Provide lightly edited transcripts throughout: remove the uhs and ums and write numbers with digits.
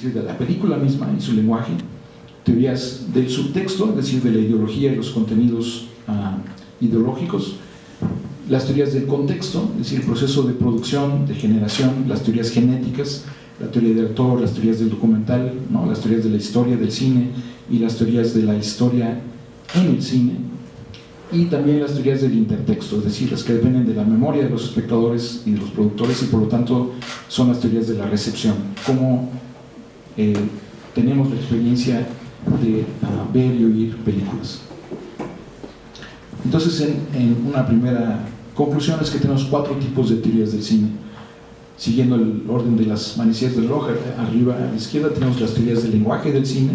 de la película misma y su lenguaje, teorías del subtexto, es decir, de la ideología y los contenidos ideológicos, las teorías del contexto, es decir, el proceso de producción, de generación, las teorías genéticas, la teoría del autor, las teorías del documental, ¿no? Las teorías de la historia del cine y las teorías de la historia en el cine, y también las teorías del intertexto, es decir, las que dependen de la memoria de los espectadores y de los productores, y por lo tanto son las teorías de la recepción, cómo tenemos la experiencia de ver y oír películas. Entonces, en una primera conclusión es que tenemos 4 tipos de teorías del cine. Siguiendo el orden de las manecillas del reloj, arriba a la izquierda tenemos las teorías del lenguaje del cine,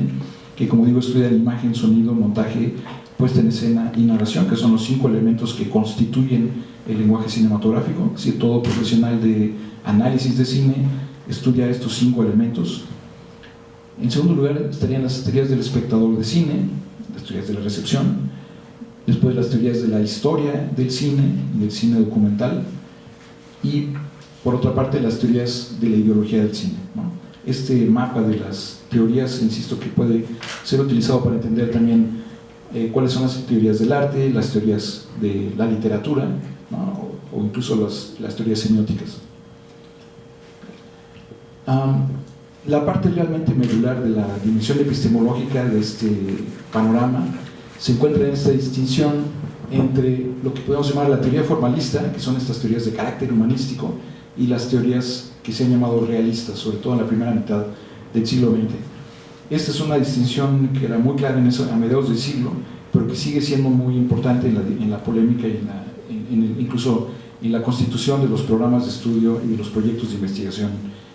que, como digo, estudian imagen, sonido, montaje, puesta en escena y narración, que son los 5 elementos que constituyen el lenguaje cinematográfico. Es decir, todo profesional de análisis de cine estudia estos 5 elementos. En segundo lugar estarían las teorías del espectador de cine, las teorías de la recepción, después las teorías de la historia del cine y del cine documental, y por otra parte las teorías de la ideología del cine, ¿no? Este mapa de las teorías, insisto, que puede ser utilizado para entender también cuáles son las teorías del arte, las teorías de la literatura, ¿no? o incluso las teorías semióticas. La parte realmente medular de la dimensión epistemológica de este panorama se encuentra en esta distinción entre lo que podemos llamar la teoría formalista, que son estas teorías de carácter humanístico, y las teorías que se han llamado realistas, sobre todo en la primera mitad del siglo XX. Esta es una distinción que era muy clara a mediados del siglo, pero que sigue siendo muy importante en la polémica y incluso en la constitución de los programas de estudio y de los proyectos de investigación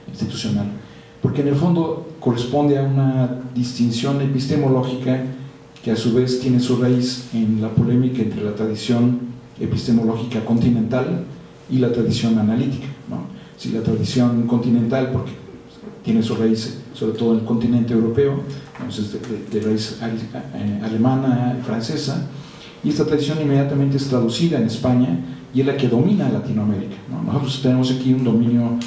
institucional, porque en el fondo corresponde a una distinción epistemológica que a su vez tiene su raíz en la polémica entre la tradición epistemológica continental y la tradición analítica, ¿no? Si la tradición continental, porque tiene su raíz sobre todo en el continente europeo, entonces de raíz alemana y francesa, y esta tradición inmediatamente es traducida en España y es la que domina Latinoamérica, ¿no? Nosotros tenemos aquí un dominio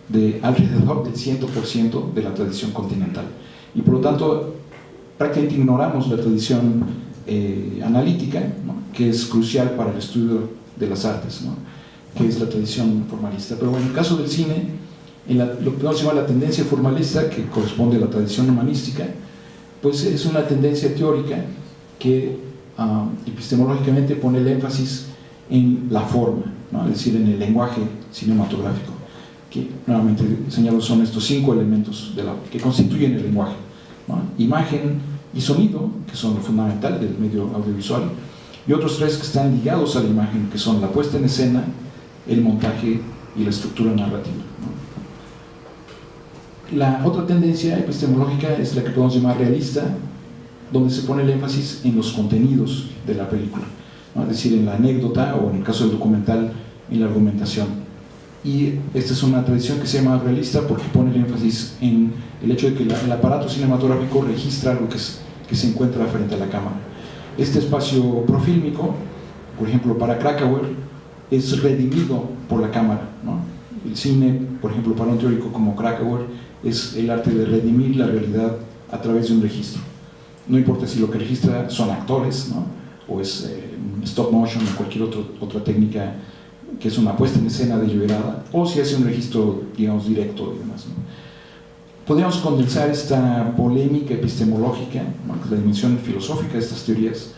de alrededor del 100% de la tradición continental, y por lo tanto prácticamente ignoramos la tradición analítica, ¿no? Que es crucial para el estudio de las artes, ¿no? Que es la tradición formalista. Pero bueno, en el caso del cine, lo que podemos llamar la tendencia formalista, que corresponde a la tradición humanística, pues es una tendencia teórica que epistemológicamente pone el énfasis en la forma, ¿no? Es decir, en el lenguaje cinematográfico, que nuevamente señalo son estos 5 elementos que constituyen el lenguaje, ¿no? Imagen y sonido, que son lo fundamental del medio audiovisual, y otros 3 que están ligados a la imagen, que son la puesta en escena, el montaje y la estructura narrativa, ¿no? La otra tendencia epistemológica es la que podemos llamar realista, donde se pone el énfasis en los contenidos de la película, ¿no? Es decir, en la anécdota, o en el caso del documental, en la argumentación. Y esta es una tradición que se llama realista porque pone el énfasis en el hecho de que el aparato cinematográfico registra algo que se encuentra frente a la cámara. Este espacio profílmico, por ejemplo, para Krakauer, es redimido por la cámara, ¿no? El cine, por ejemplo, para un teórico como Krakauer, es el arte de redimir la realidad a través de un registro. No importa si lo que registra son actores, ¿no? O es stop motion o cualquier otra técnica que es una puesta en escena deliberada, o si hace un registro, digamos, directo y demás, ¿no? Podríamos condensar esta polémica epistemológica, ¿no? Que es la dimensión filosófica de estas teorías,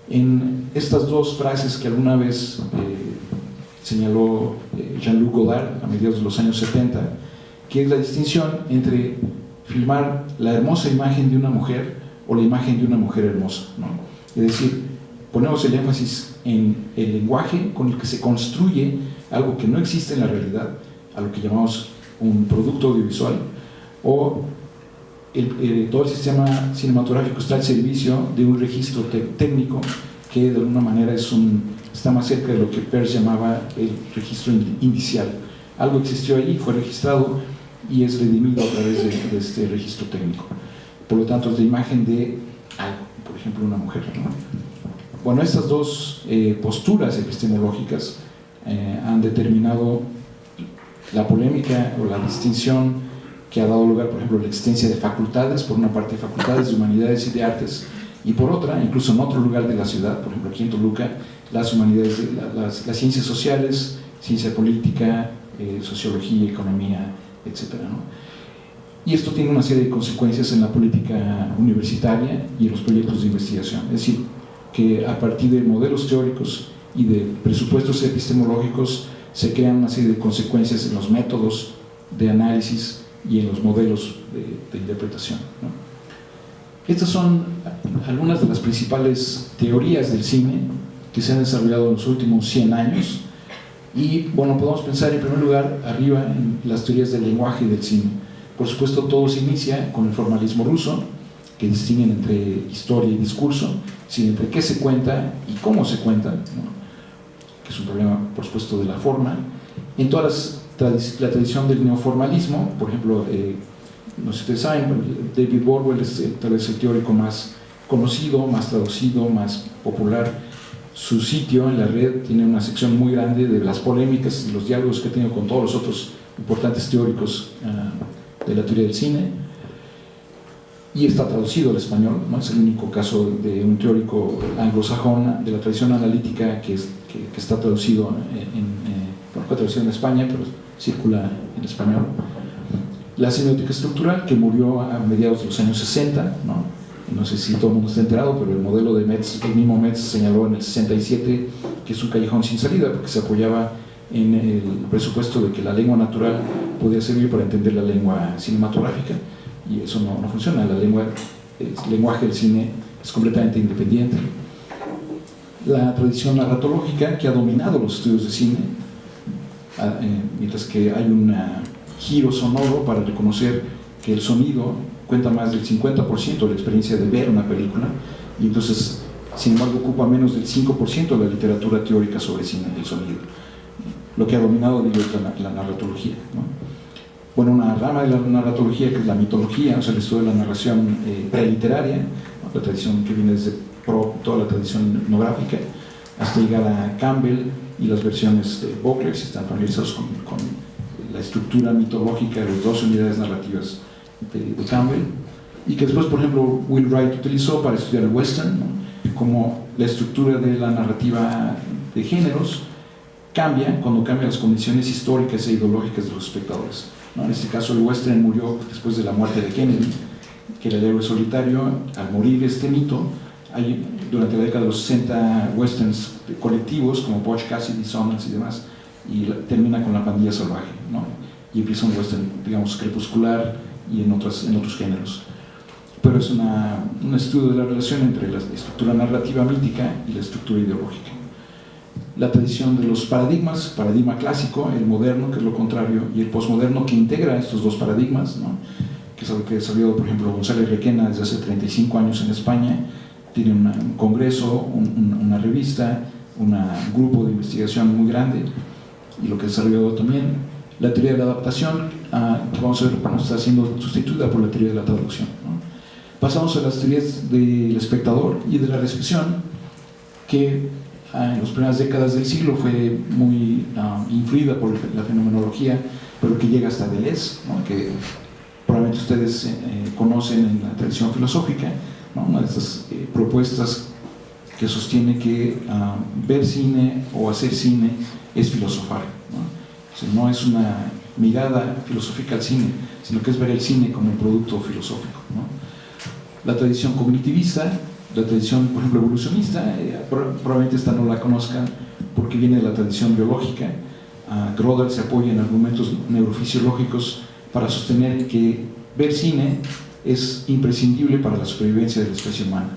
en estas 2 frases que alguna vez señaló Jean-Luc Godard a mediados de los años 70, que es la distinción entre filmar la hermosa imagen de una mujer o la imagen de una mujer hermosa, ¿no? Es decir, ponemos el énfasis en el lenguaje con el que se construye algo que no existe en la realidad, a lo que llamamos un producto audiovisual, o todo el sistema cinematográfico está al servicio de un registro técnico que de alguna manera está más cerca de lo que Peirce llamaba el registro indicial. Algo existió allí, fue registrado y es redimido a través de este registro técnico. Por lo tanto, es la imagen de algo, por ejemplo, una mujer, ¿no? Bueno, estas 2 posturas epistemológicas han determinado la polémica o la distinción que ha dado lugar, por ejemplo, a la existencia de facultades, por una parte facultades de humanidades y de artes, y por otra, incluso en otro lugar de la ciudad, por ejemplo aquí en Toluca, las humanidades, las ciencias sociales, ciencia política, sociología, economía, etc., ¿no? Y esto tiene una serie de consecuencias en la política universitaria y en los proyectos de investigación. Es decir, que a partir de modelos teóricos y de presupuestos epistemológicos se crean una serie de consecuencias en los métodos de análisis y en los modelos de interpretación, ¿no? Estas son algunas de las principales teorías del cine que se han desarrollado en los últimos 100 años. Y bueno, podemos pensar en primer lugar arriba en las teorías del lenguaje y del cine. Por supuesto, todo se inicia con el formalismo ruso, que distinguen entre historia y discurso, es decir, entre qué se cuenta y cómo se cuenta, ¿no? Que es un problema, por supuesto, de la forma. En toda la tradición del neoformalismo, por ejemplo, no sé si ustedes saben, David Borwell es tal vez el teórico más conocido, más traducido, más popular. Su sitio en la red tiene una sección muy grande de las polémicas y los diálogos que ha tenido con todos los otros importantes teóricos de la teoría del cine, y está traducido al español, ¿no? Es el único caso de un teórico anglosajón de la tradición analítica que está traducido fue traducido en España, pero circula en español. La semiótica estructural, que murió a mediados de los años 60, no sé si todo el mundo está enterado, pero el modelo de Metz, el mismo Metz señaló en el 67 que es un callejón sin salida, porque se apoyaba en el presupuesto de que la lengua natural podía servir para entender la lengua cinematográfica, y eso no funciona. El lenguaje del cine es completamente independiente. La tradición narratológica, que ha dominado los estudios de cine, mientras que hay un giro sonoro para reconocer que el sonido cuenta más del 50% de la experiencia de ver una película, y entonces, sin embargo, ocupa menos del 5% de la literatura teórica sobre cine y el sonido. Lo que ha dominado, digo, es la narratología, ¿no? Bueno, una rama de la narratología, que es la mitología, o sea, el estudio de la narración preliteraria, ¿no? La tradición que viene desde toda la tradición etnográfica, hasta llegar a Campbell y las versiones de Bowler, si están familiarizados con la estructura mitológica de las dos unidades narrativas de Campbell, y que después, por ejemplo, Will Wright utilizó para estudiar el western, ¿no? Como la estructura de la narrativa de géneros cambia cuando cambian las condiciones históricas e ideológicas de los espectadores, ¿no? En este caso, el western murió después de la muerte de Kennedy, que era el héroe solitario. Al morir este mito, hay, durante la década de los 60, westerns colectivos como Butch Cassidy, Sundance y demás, y termina con La Pandilla Salvaje, ¿no? Y empieza un western, digamos, crepuscular y en otros géneros. Pero es un estudio de la relación entre la estructura narrativa mítica y la estructura ideológica. La tradición de los paradigmas, paradigma clásico, el moderno, que es lo contrario, y el posmoderno, que integra estos dos paradigmas, ¿no? Que es algo que ha desarrollado, por ejemplo, González Requena desde hace 35 años en España. Tiene un congreso, una revista, un grupo de investigación muy grande, y lo que ha desarrollado también la teoría de la adaptación, que vamos a ver cómo está siendo sustituida por la teoría de la traducción, ¿no? Pasamos a las teorías del espectador y de la recepción, que en las primeras décadas del siglo fue muy influida por la fenomenología, pero que llega hasta Deleuze, ¿no? Que probablemente ustedes conocen en la tradición filosófica, ¿no? Una de estas propuestas que sostiene que ver cine o hacer cine es filosofar, ¿no? O sea, no es una mirada filosófica al cine, sino que es ver el cine como un producto filosófico, ¿no? La tradición cognitivista, la tradición, por ejemplo, evolucionista, probablemente esta no la conozcan porque viene de la tradición biológica. Gödel se apoya en argumentos neurofisiológicos para sostener que ver cine es imprescindible para la supervivencia de la especie humana,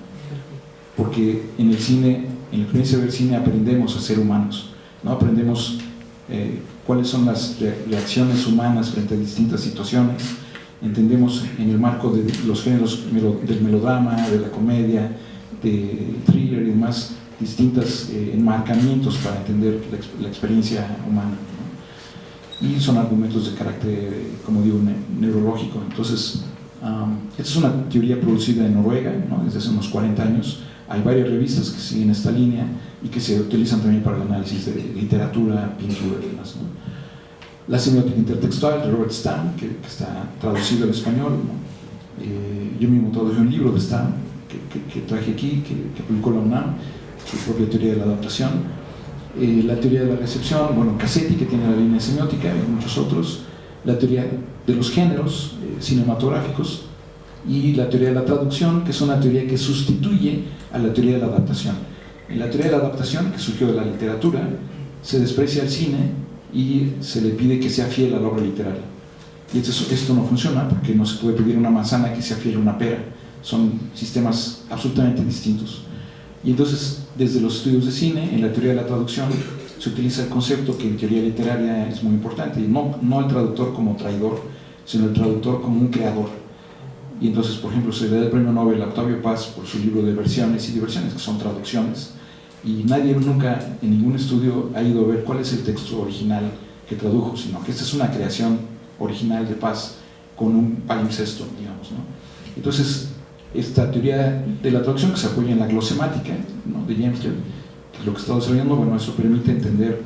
porque en el cine, en la experiencia de ver cine, aprendemos a ser humanos, ¿no? Aprendemos cuáles son las reacciones humanas frente a distintas situaciones. Entendemos en el marco de los géneros del melodrama, de la comedia, de thriller y demás, distintos enmarcamientos para entender la experiencia humana, ¿no? Y son argumentos de carácter, como digo, neurológico. Entonces, esta es una teoría producida en Noruega, ¿no? Desde hace unos 40 años. Hay varias revistas que siguen esta línea y que se utilizan también para el análisis de literatura, pintura y demás, ¿no? La semiótica intertextual de Robert Stamm, que está traducido al español, ¿no? Yo mismo traduje un libro de Stamm que traje aquí, que publicó la UNAM, su propia teoría de la adaptación. La teoría de la recepción, bueno, Cassetti, que tiene la línea semiótica, y muchos otros. La teoría de los géneros cinematográficos, y la teoría de la traducción, que es una teoría que sustituye a la teoría de la adaptación. En la teoría de la adaptación, que surgió de la literatura, se desprecia el cine y se le pide que sea fiel a la obra literaria. Y esto no funciona, porque no se puede pedir a una manzana que sea fiel a una pera. Son sistemas absolutamente distintos. Y entonces, desde los estudios de cine, en la teoría de la traducción, se utiliza el concepto que en teoría literaria es muy importante, y no el traductor como traidor, sino el traductor como un creador. Y entonces, por ejemplo, se le da el premio Nobel a Octavio Paz por su libro de Versiones y Diversiones, que son traducciones, y nadie nunca en ningún estudio ha ido a ver cuál es el texto original que tradujo, sino que esta es una creación original de Paz con un palimpsesto, digamos, ¿no? Entonces, esta teoría de la traducción, que se apoya en la glosemática, ¿no?, de James Clear, que es lo que está desarrollando, bueno, eso permite entender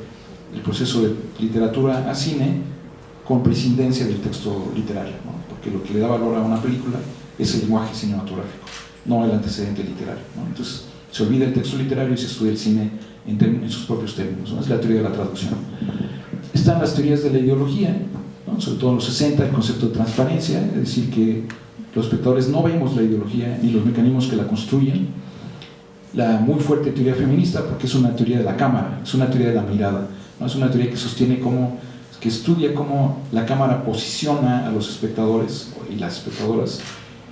el proceso de literatura a cine con prescindencia del texto literario, ¿no? Porque lo que le da valor a una película es el lenguaje cinematográfico, no el antecedente literario, ¿no? Entonces, se olvida el texto literario y se estudia el cine en sus propios términos, ¿no? Es la teoría de la traducción. Están las teorías de la ideología, ¿no? Sobre todo en los 60, el concepto de transparencia, es decir, que los espectadores no vemos la ideología ni los mecanismos que la construyen. La muy fuerte teoría feminista, porque es una teoría de la cámara, es una teoría de la mirada, ¿no? Es una teoría que sostiene que estudia cómo la cámara posiciona a los espectadores y las espectadoras,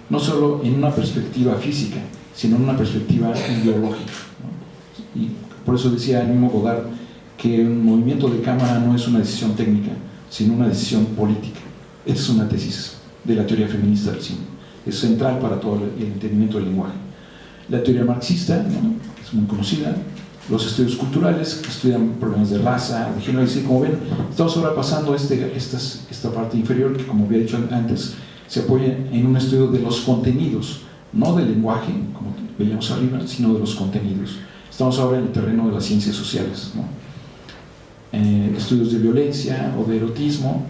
no solo en una perspectiva física, sino en una perspectiva ideológica, ¿no? Y por eso decía el mismo Godard que un movimiento de cámara no es una decisión técnica, sino una decisión política. Esta es una tesis de la teoría feminista del cine, es central para todo el entendimiento del lenguaje. La teoría marxista, ¿no?, que es muy conocida, los estudios culturales, que estudian problemas de raza, de género, y así, como ven, estamos ahora pasando esta parte inferior, que como había dicho antes, se apoya en un estudio de los contenidos, no del lenguaje, como veíamos arriba, sino de los contenidos. Estamos ahora en el terreno de las ciencias sociales, ¿no? Estudios de violencia o de erotismo,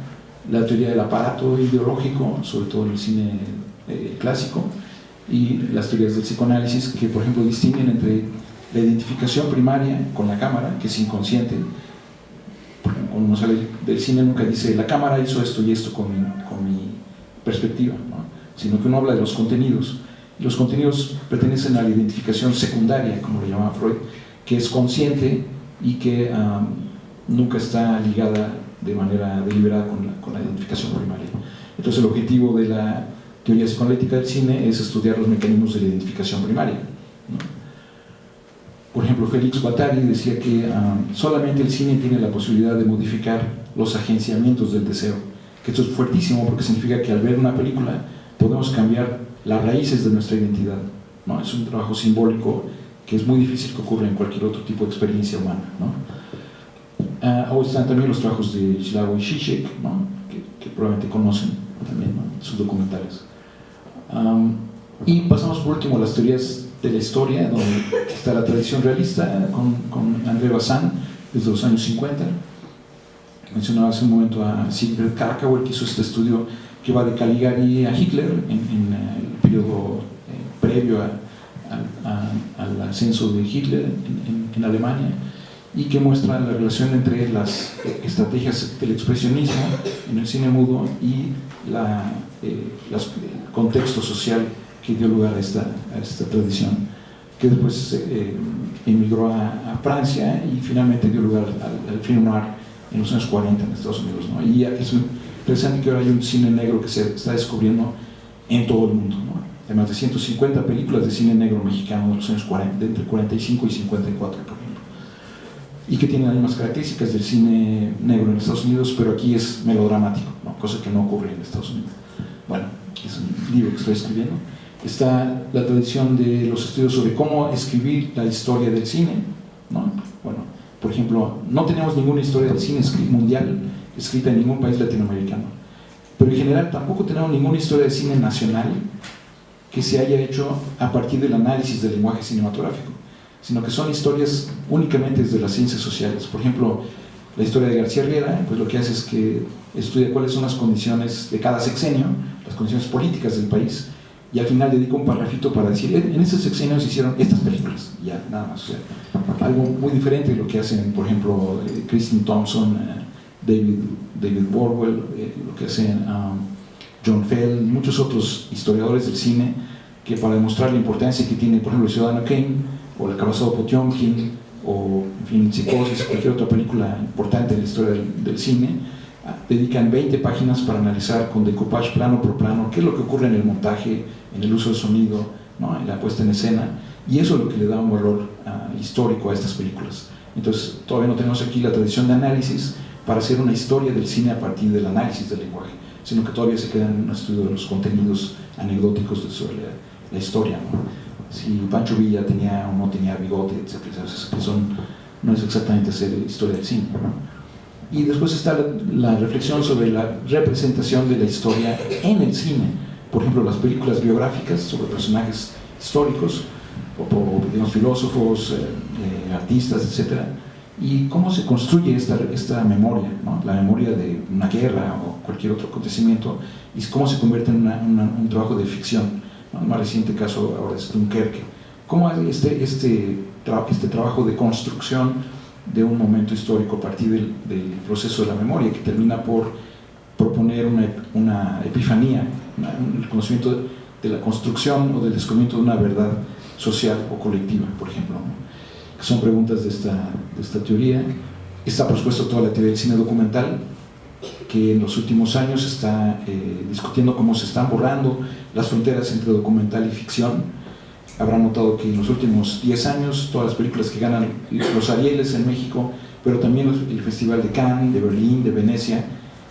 la teoría del aparato ideológico, sobre todo en el cine clásico, y las teorías del psicoanálisis, que por ejemplo distinguen entre la identificación primaria con la cámara, que es inconsciente. Cuando uno sale del cine nunca dice la cámara hizo esto y esto con mi perspectiva, ¿no?, sino que uno habla de los contenidos. Y los contenidos pertenecen a la identificación secundaria, como le llamaba Freud, que es consciente y que nunca está ligada de manera deliberada con la identificación primaria. Entonces el objetivo de la teoría psicoanalítica del cine es estudiar los mecanismos de la identificación primaria, ¿no? Por ejemplo, Félix Guattari decía que solamente el cine tiene la posibilidad de modificar los agenciamientos del deseo, que esto es fuertísimo porque significa que al ver una película podemos cambiar las raíces de nuestra identidad, ¿no? Es un trabajo simbólico que es muy difícil que ocurra en cualquier otro tipo de experiencia humana, ¿no? O están también los trabajos de Slavoj Žižek, ¿no?, que probablemente conocen también, ¿no?, sus documentales. Y pasamos por último a las teorías de la historia, donde está la tradición realista con André Bazin desde los años 50. Mencionaba hace un momento a Sigrid Krakauer, que hizo este estudio que va de Caligari a Hitler en el periodo previo al ascenso de Hitler en Alemania, y que muestra la relación entre las estrategias del expresionismo en el cine mudo y el contexto social que dio lugar a esta tradición, que después emigró a Francia y finalmente dio lugar al film noir en los años 40 en Estados Unidos, ¿no? Y es interesante que ahora hay un cine negro que se está descubriendo en todo el mundo, ¿no? Hay más de 150 películas de cine negro mexicano de los años 40, de entre 45 y 54, por ejemplo, y que tienen las mismas características del cine negro en Estados Unidos, pero aquí es melodramático, ¿no?, cosa que no ocurre en Estados Unidos. Bueno, es un libro que estoy escribiendo. Está la tradición de los estudios sobre cómo escribir la historia del cine, ¿no? Bueno, por ejemplo, no tenemos ninguna historia del cine mundial escrita en ningún país latinoamericano, pero en general tampoco tenemos ninguna historia de cine nacional que se haya hecho a partir del análisis del lenguaje cinematográfico, sino que son historias únicamente desde las ciencias sociales. Por ejemplo, la historia de García Riera, pues lo que hace es que estudia cuáles son las condiciones de cada sexenio, las condiciones políticas del país, y al final dedica un parrafito para decir, en ese sexenio se hicieron estas películas, ya, nada más. O sea, algo muy diferente de lo que hacen, por ejemplo, Kristin Thompson, David Borwell, lo que hacen John Feld, muchos otros historiadores del cine, que para demostrar la importancia que tiene, por ejemplo, Ciudadano Kane, o El Caballero Potiomkin, o, en fin, Psicosis, cualquier otra película importante en la historia del cine, dedican 20 páginas para analizar con decoupage plano por plano qué es lo que ocurre en el montaje, en el uso del sonido, ¿no?, en la puesta en escena, y eso es lo que le da un valor histórico a estas películas. Entonces, todavía no tenemos aquí la tradición de análisis para hacer una historia del cine a partir del análisis del lenguaje, sino que todavía se queda en un estudio de los contenidos anecdóticos sobre la historia, ¿no? Si Pancho Villa tenía o no tenía bigote, etc. No es exactamente hacer historia del cine, ¿no? Y después está la reflexión sobre la representación de la historia en el cine. Por ejemplo, las películas biográficas sobre personajes históricos, o digamos, filósofos, artistas, etc. Y cómo se construye esta memoria, ¿no?, la memoria de una guerra o cualquier otro acontecimiento, y cómo se convierte en un trabajo de ficción, ¿no? El más reciente caso ahora es Dunkerque. ¿Cómo hay este trabajo de construcción de un momento histórico a partir del proceso de la memoria, que termina por proponer una epifanía, el conocimiento de la construcción o del descubrimiento de una verdad social o colectiva, por ejemplo, ¿no?, que son preguntas de esta teoría. Está, por supuesto, toda la teoría del cine documental, que en los últimos años está discutiendo cómo se están borrando las fronteras entre documental y ficción. Habrán notado que en los últimos 10 años todas las películas que ganan los Arieles en México, pero también el Festival de Cannes, de Berlín, de Venecia,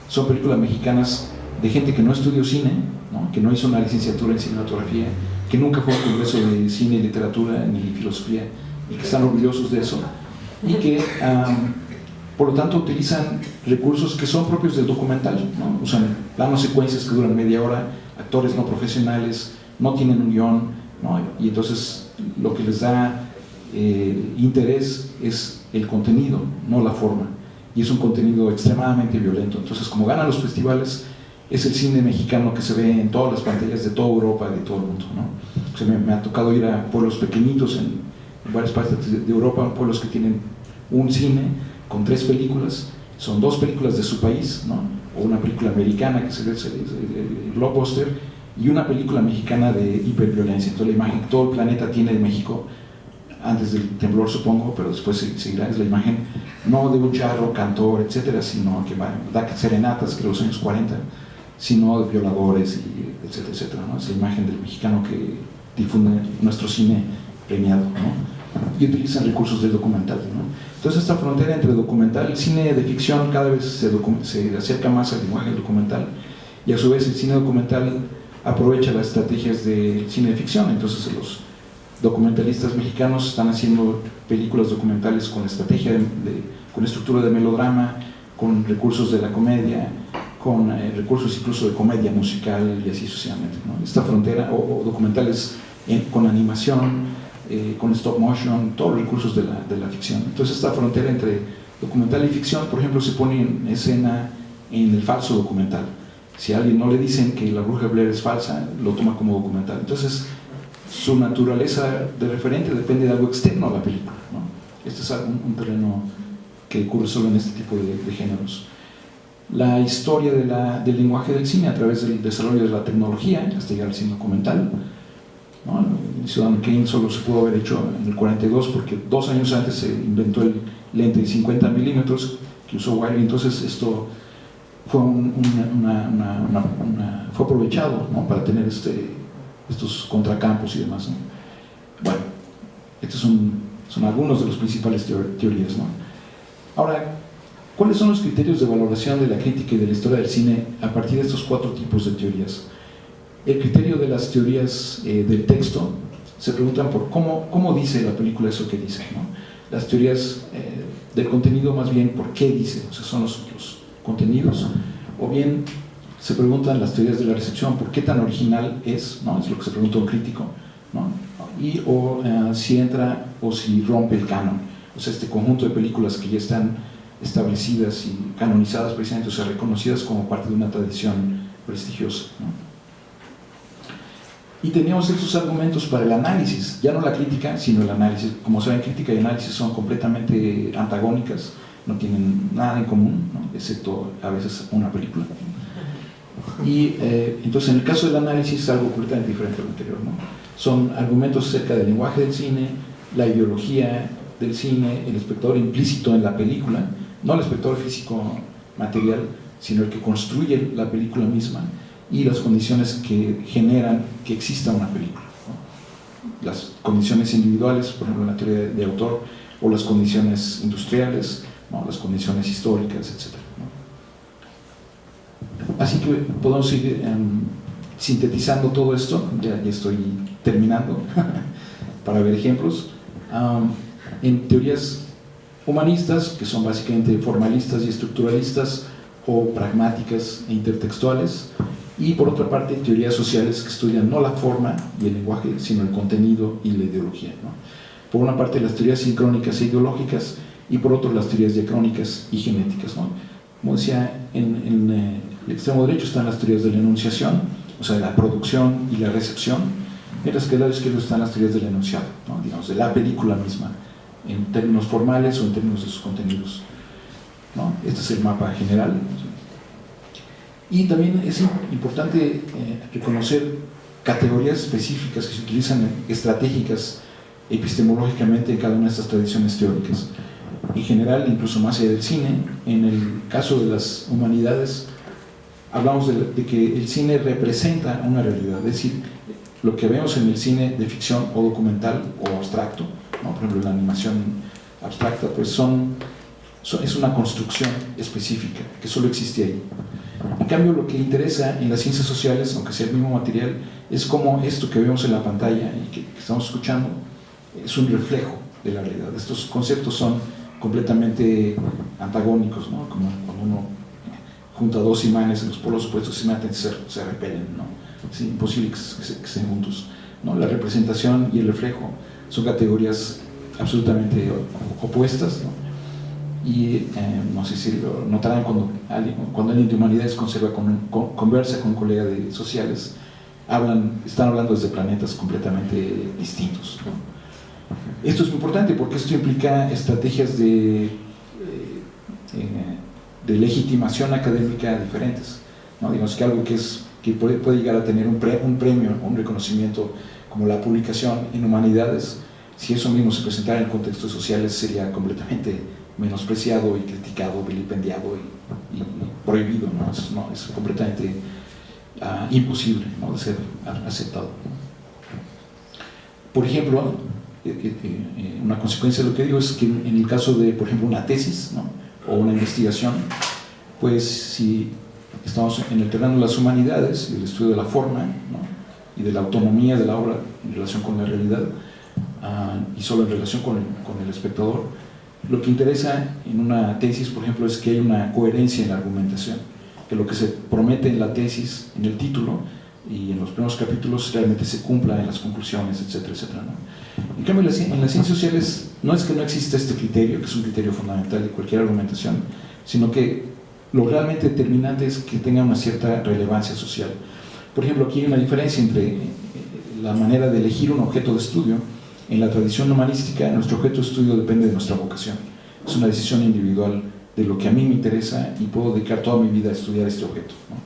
son películas mexicanas de gente que no estudió cine, ¿no?, que no hizo una licenciatura en cinematografía, que nunca fue a un congreso de cine, literatura ni filosofía, y que están orgullosos de eso, y que por lo tanto utilizan recursos que son propios del documental, ¿no? Usan planos secuencias que duran media hora, actores no profesionales, no tienen un guión, ¿no?, y entonces lo que les da interés es el contenido, no la forma, y es un contenido extremadamente violento. Entonces, como ganan los festivales, es el cine mexicano que se ve en todas las pantallas de toda Europa, de todo el mundo, ¿no? O sea, me ha tocado ir a pueblos pequeñitos en varias partes de Europa, pueblos que tienen un cine con 3 películas, son 2 películas de su país, ¿no?, o una película americana que se ve el blockbuster, y una película mexicana de hiperviolencia. Entonces, la imagen que todo el planeta tiene de México, antes del temblor supongo, pero después seguirá, es la imagen no de un charro, cantor, etcétera, sino que da serenatas, que los años 40, sino de violadores, y etcétera, etcétera, ¿no? Es la imagen del mexicano que difunde nuestro cine premiado, ¿no?, y utilizan recursos del documental, ¿no? Entonces, esta frontera entre documental, el cine de ficción cada vez se acerca más al lenguaje documental, y a su vez el cine documental aprovecha las estrategias del cine de ficción. Entonces, los documentalistas mexicanos están haciendo películas documentales con estrategia con estructura de melodrama, con recursos de la comedia, con recursos incluso de comedia musical, y así sucesivamente, ¿no? Esta frontera, o documentales con animación, con stop motion, todos los recursos de la ficción. Entonces, esta frontera entre documental y ficción, por ejemplo, se pone en escena en el falso documental. Si a alguien no le dicen que La Bruja de Blair es falsa, lo toma como documental. Entonces, su naturaleza de referente depende de algo externo a la película, ¿no? Este es un terreno que ocurre solo en este tipo de géneros. La historia del lenguaje del cine a través del desarrollo de la tecnología, hasta llegar al cine documental, ¿no? Ciudadano Kane solo se pudo haber hecho en el 42, porque 2 años antes se inventó el lente de 50 milímetros que usó Wiley. Entonces, esto fue fue aprovechado, ¿no?, para tener estos contracampos y demás, ¿no? Bueno, estos son algunos de los principales teorías, ¿no? Ahora, ¿cuáles son los criterios de valoración de la crítica y de la historia del cine a partir de estos 4 tipos de teorías? El criterio de las teorías del texto se preguntan por cómo dice la película eso que dice, ¿no? Las teorías del contenido, más bien, por qué dice, o sea, son los contenidos. O bien se preguntan las teorías de la recepción, por qué tan original es, ¿no? Es lo que se pregunta un crítico, ¿no? O si entra o si rompe el canon, o sea, este conjunto de películas que ya están establecidas y canonizadas precisamente, o sea, reconocidas como parte de una tradición prestigiosa, ¿no? Y teníamos estos argumentos para el análisis, ya no la crítica, sino el análisis. Como saben, crítica y análisis son completamente antagónicas, no tienen nada en común, ¿no? Excepto a veces una película. Y entonces en el caso del análisis es algo completamente diferente a lo anterior, ¿no? Son argumentos acerca del lenguaje del cine, la ideología del cine, el espectador implícito en la película, no el espectador físico material, sino el que construye la película misma, y las condiciones que generan que exista una película, ¿no? Las condiciones individuales, por ejemplo en la teoría de autor, o las condiciones industriales, ¿no? Las condiciones históricas, etc., ¿no? Así que podemos ir sintetizando todo esto, ya estoy terminando, para ver ejemplos. En teorías humanistas, que son básicamente formalistas y estructuralistas, o pragmáticas e intertextuales, y por otra parte teorías sociales que estudian no la forma y el lenguaje, sino el contenido y la ideología, ¿no? Por una parte las teorías sincrónicas e ideológicas, y por otro las teorías diacrónicas y genéticas, ¿no? Como decía, en el extremo derecho están las teorías de la enunciación, o sea, de la producción y la recepción, mientras que al lado izquierdo están las teorías del enunciado, ¿no? Digamos, de la película misma, en términos formales o en términos de sus contenidos, ¿no? Este es el mapa general. Y también es importante reconocer categorías específicas que se utilizan estratégicas epistemológicamente en cada una de estas tradiciones teóricas. En general, incluso más allá del cine, en el caso de las humanidades, hablamos de que el cine representa una realidad, es decir, lo que vemos en el cine de ficción o documental o abstracto, ¿no? Por ejemplo, la animación abstracta, pues es una construcción específica que solo existe ahí. En cambio, lo que interesa en las ciencias sociales, aunque sea el mismo material, es cómo esto que vemos en la pantalla y que estamos escuchando es un reflejo de la realidad. Estos conceptos son completamente antagónicos, ¿no? Como cuando uno junta dos imanes en los polos opuestos, se repelen, ¿no? Es imposible que estén juntos, ¿no? La representación y el reflejo son categorías absolutamente opuestas, ¿no? Y no sé si lo notarán cuando alguien de humanidades conversa con un colega de sociales, están hablando desde planetas completamente distintos, ¿no? Esto es muy importante porque esto implica estrategias de legitimación académica diferentes, ¿no? Digamos que algo que puede llegar a tener un premio, un reconocimiento como la publicación en humanidades, si eso mismo se presentara en contextos sociales sería completamente menospreciado y criticado, vilipendiado y prohibido, ¿no? Es completamente imposible, ¿no? De ser aceptado, ¿no? Por ejemplo, una consecuencia de lo que digo es que en el caso de, por ejemplo, una tesis, ¿no? O una investigación, pues si estamos en el terreno de las humanidades y el estudio de la forma, ¿no? Y de la autonomía de la obra en relación con la realidad, y solo en relación con el espectador, lo que interesa en una tesis, por ejemplo, es que hay una coherencia en la argumentación, que lo que se promete en la tesis, en el título y en los primeros capítulos realmente se cumpla en las conclusiones, etcétera, etcétera, ¿no? En cambio, en las ciencias sociales no es que no exista este criterio, que es un criterio fundamental de cualquier argumentación, sino que lo realmente determinante es que tenga una cierta relevancia social. Por ejemplo, aquí hay una diferencia entre la manera de elegir un objeto de estudio. En la tradición humanística, nuestro objeto de estudio depende de nuestra vocación. Es una decisión individual de lo que a mí me interesa y puedo dedicar toda mi vida a estudiar este objeto, ¿no?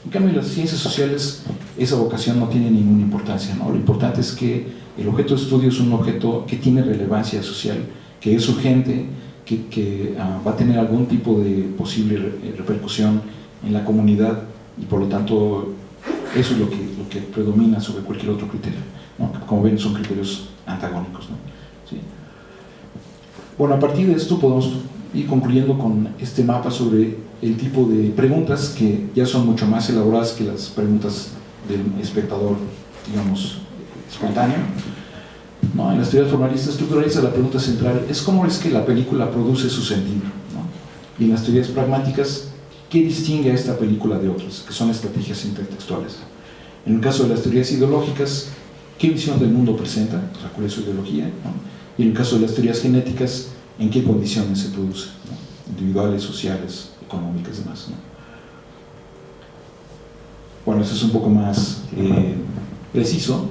En cambio, en las ciencias sociales, esa vocación no tiene ninguna importancia, ¿no? Lo importante es que el objeto de estudio es un objeto que tiene relevancia social, que es urgente, que va a tener algún tipo de posible repercusión en la comunidad y por lo tanto eso es lo que predomina sobre cualquier otro criterio, ¿no? Como ven, son criterios antagónicos, ¿no? ¿Sí? Bueno, a partir de esto podemos ir concluyendo con este mapa sobre el tipo de preguntas que ya son mucho más elaboradas que las preguntas del espectador, digamos, espontáneo, ¿no? En las teorías formalistas estructuralistas la pregunta central es cómo es que la película produce su sentido, ¿no? Y en las teorías pragmáticas, ¿qué distingue a esta película de otras? Que son estrategias intertextuales. En el caso de las teorías ideológicas, ¿qué visión del mundo presenta? O sea, ¿cuál es su ideología, ¿no? Y en el caso de las teorías genéticas, ¿en qué condiciones se produce, ¿no? individuales, sociales, económicas y demás, ¿no? Bueno, eso es un poco más preciso,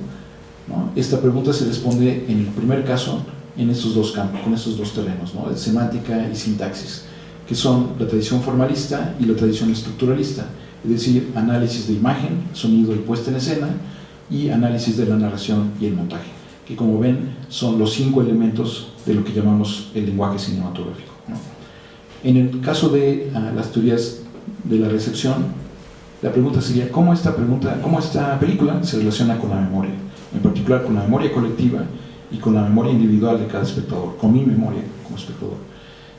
¿no? Esta pregunta se responde en el primer caso en estos dos campos, con estos dos terrenos, ¿no? De semántica y sintaxis, que son la tradición formalista y la tradición estructuralista, es decir, análisis de imagen, sonido y puesta en escena, y análisis de la narración y el montaje, que como ven son los 5 elementos de lo que llamamos el lenguaje cinematográfico, ¿no? En el caso de las teorías de la recepción, la pregunta sería cómo esta película se relaciona con la memoria, en particular con la memoria colectiva y con la memoria individual de cada espectador, con mi memoria como espectador.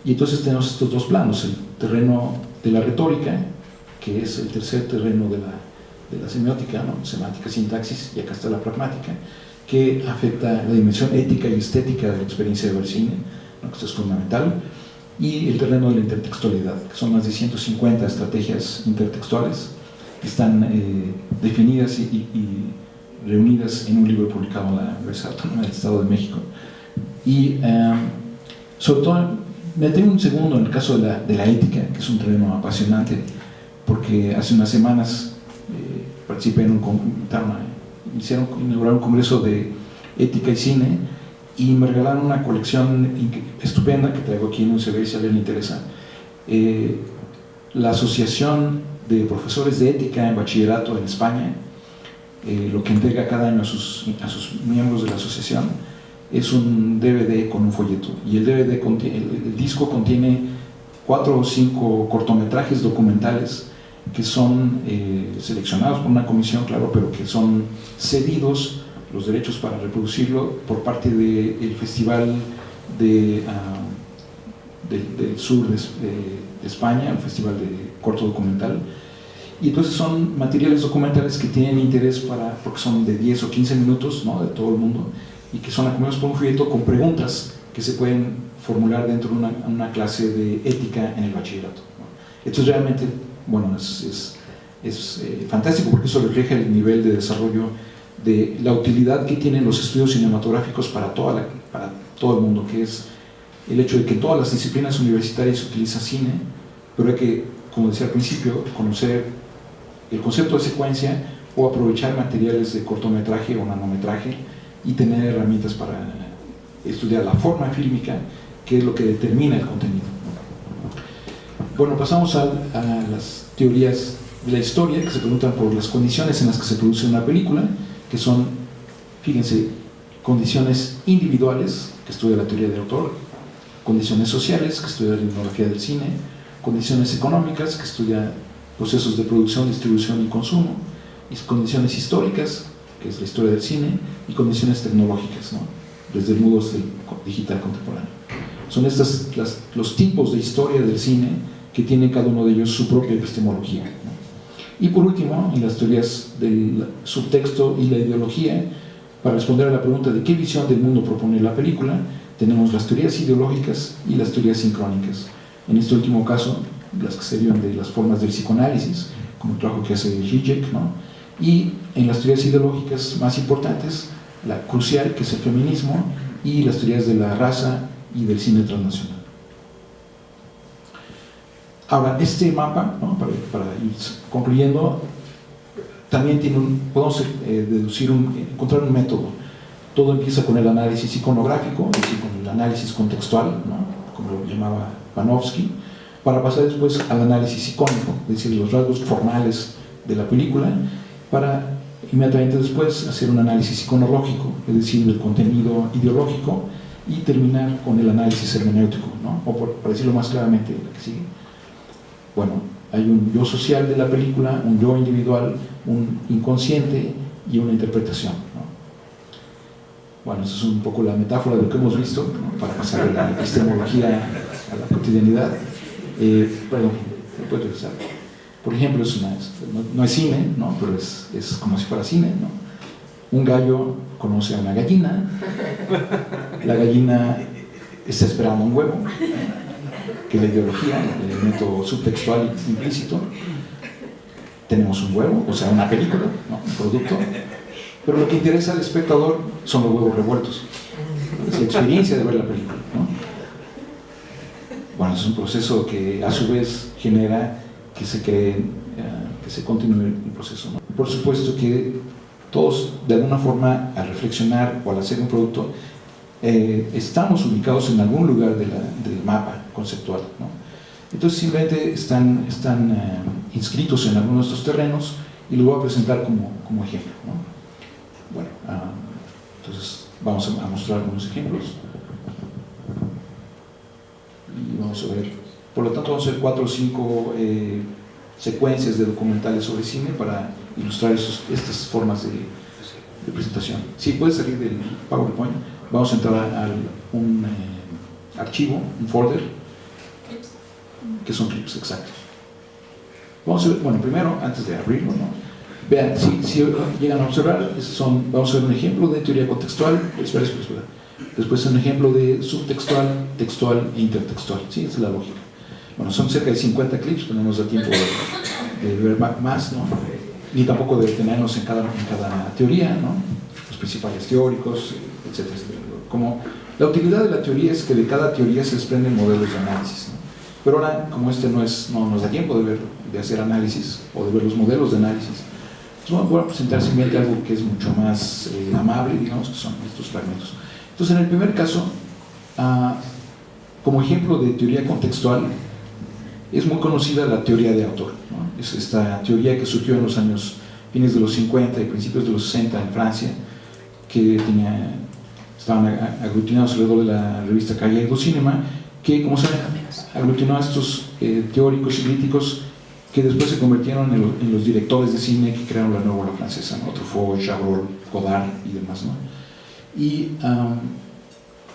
Y entonces tenemos estos dos planos, el terreno de la retórica, que es el tercer terreno de la semiótica, ¿no? Semántica, sintaxis, y acá está la pragmática, que afecta la dimensión ética y estética de la experiencia de ver cine, ¿no? Que esto es fundamental, y el terreno de la intertextualidad, que son más de 150 estrategias intertextuales que están definidas y reunidas en un libro publicado en la Universidad Autónoma del Estado de México. Y sobre todo, me detengo un segundo en el caso de la ética, que es un terreno apasionante, porque hace unas semanas participé en inauguraron un congreso de ética y cine, y me regalaron una colección estupenda que traigo aquí en un CV si a alguien le interesa. La Asociación de Profesores de Ética en Bachillerato en España, lo que entrega cada año a sus miembros de la asociación es un DVD con un folleto, y el disco contiene 4 o 5 cortometrajes documentales que son seleccionados por una comisión, claro, pero que son cedidos los derechos para reproducirlo por parte del Festival del Sur de España, el Festival de Corto Documental. Y entonces son materiales documentales que tienen interés porque son de 10 o 15 minutos, ¿no? De todo el mundo, y que son acompañados por un folleto con preguntas que se pueden formular dentro de una clase de ética en el bachillerato, ¿no? Entonces realmente, bueno, es fantástico, porque eso refleja el nivel de desarrollo de la utilidad que tienen los estudios cinematográficos para todo el mundo, que es el hecho de que en todas las disciplinas universitarias se utiliza cine, pero hay que, como decía al principio, conocer el concepto de secuencia o aprovechar materiales de cortometraje o nanometraje y tener herramientas para estudiar la forma fílmica, que es lo que determina el contenido. Bueno, pasamos a las teorías de la historia, que se preguntan por las condiciones en las que se produce una película, que son, fíjense, condiciones individuales, que estudia la teoría del autor, condiciones sociales, que estudia la etnografía del cine, condiciones económicas, que estudia procesos de producción, distribución y consumo, y condiciones históricas, que es la historia del cine, y condiciones tecnológicas, ¿no? Desde el mundo digital contemporáneo. Son estos los tipos de historia del cine que tiene cada uno de ellos su propia epistemología, ¿no? Y por último, en las teorías del subtexto y la ideología, para responder a la pregunta de qué visión del mundo propone la película, tenemos las teorías ideológicas y las teorías sincrónicas. En este último caso, las que serían de las formas del psicoanálisis, como el trabajo que hace Zizek, ¿no? Y en las teorías ideológicas más importantes, la crucial, que es el feminismo, y las teorías de la raza y del cine transnacional. Ahora, este mapa, ¿no? para ir concluyendo, también podemos encontrar un método. Todo empieza con el análisis iconográfico, es decir, con el análisis contextual, ¿no? Como lo llamaba Panofsky, para pasar después al análisis icónico, es decir, los rasgos formales de la película, para inmediatamente después hacer un análisis iconológico, es decir, del contenido ideológico, y terminar con el análisis hermenéutico, ¿no? O para decirlo más claramente, la que sigue. Bueno, hay un yo social de la película, un yo individual, un inconsciente y una interpretación, ¿no? Bueno, eso es un poco la metáfora de lo que hemos visto, ¿no? Para pasar de la epistemología a la cotidianidad. Perdón, ¿me puedo utilizar? Por ejemplo, no es cine, ¿no? Pero es como si fuera cine, ¿no? Un gallo conoce a una gallina, la gallina está esperando un huevo, que es la ideología, el elemento subtextual implícito. Tenemos un huevo, o sea, una película, ¿no? Un producto, pero lo que interesa al espectador son los huevos revueltos, es la experiencia de ver la película, ¿no? Bueno, es un proceso que a su vez genera que se creen, que se continúe el proceso, ¿no? Por supuesto que todos, de alguna forma, al reflexionar o al hacer un producto, estamos ubicados en algún lugar del mapa conceptual, ¿no? Entonces simplemente están inscritos en algunos de estos terrenos y lo voy a presentar como ejemplo, ¿no? Bueno, entonces vamos a mostrar algunos ejemplos y vamos a ver, por lo tanto vamos a ver 4 o 5 secuencias de documentales sobre cine para ilustrar estas formas de presentación. Si puedes salir del PowerPoint, vamos a entrar a un archivo, un folder, que son clips, exacto. Vamos a ver, bueno, primero, antes de abrirlo, ¿no? Vean, si llegan a observar, vamos a ver un ejemplo de teoría contextual, espera. Después un ejemplo de subtextual, textual e intertextual, ¿sí? Esa es la lógica. Bueno, son cerca de 50 clips, pero no nos da tiempo de ver más, ¿no? Ni tampoco de detenernos en cada teoría, ¿no? Los principales teóricos, etc. Como la utilidad de la teoría es que de cada teoría se desprenden modelos de análisis, ¿no? Pero ahora, como no nos da tiempo de hacer análisis o de ver los modelos de análisis, entonces voy a presentar simplemente algo que es mucho más amable, digamos, que son estos fragmentos. Entonces, en el primer caso, como ejemplo de teoría contextual, es muy conocida la teoría de autor, ¿no? Es esta teoría que surgió en los años fines de los 50 y principios de los 60 en Francia, que estaban aglutinados alrededor de la revista Cahiers du Cinéma, que, como saben, aglutinó a estos teóricos y críticos que después se convirtieron en los directores de cine que crearon la nueva ola francesa, ¿no? Truffaut, Chabrol, Godard y demás, ¿no? Y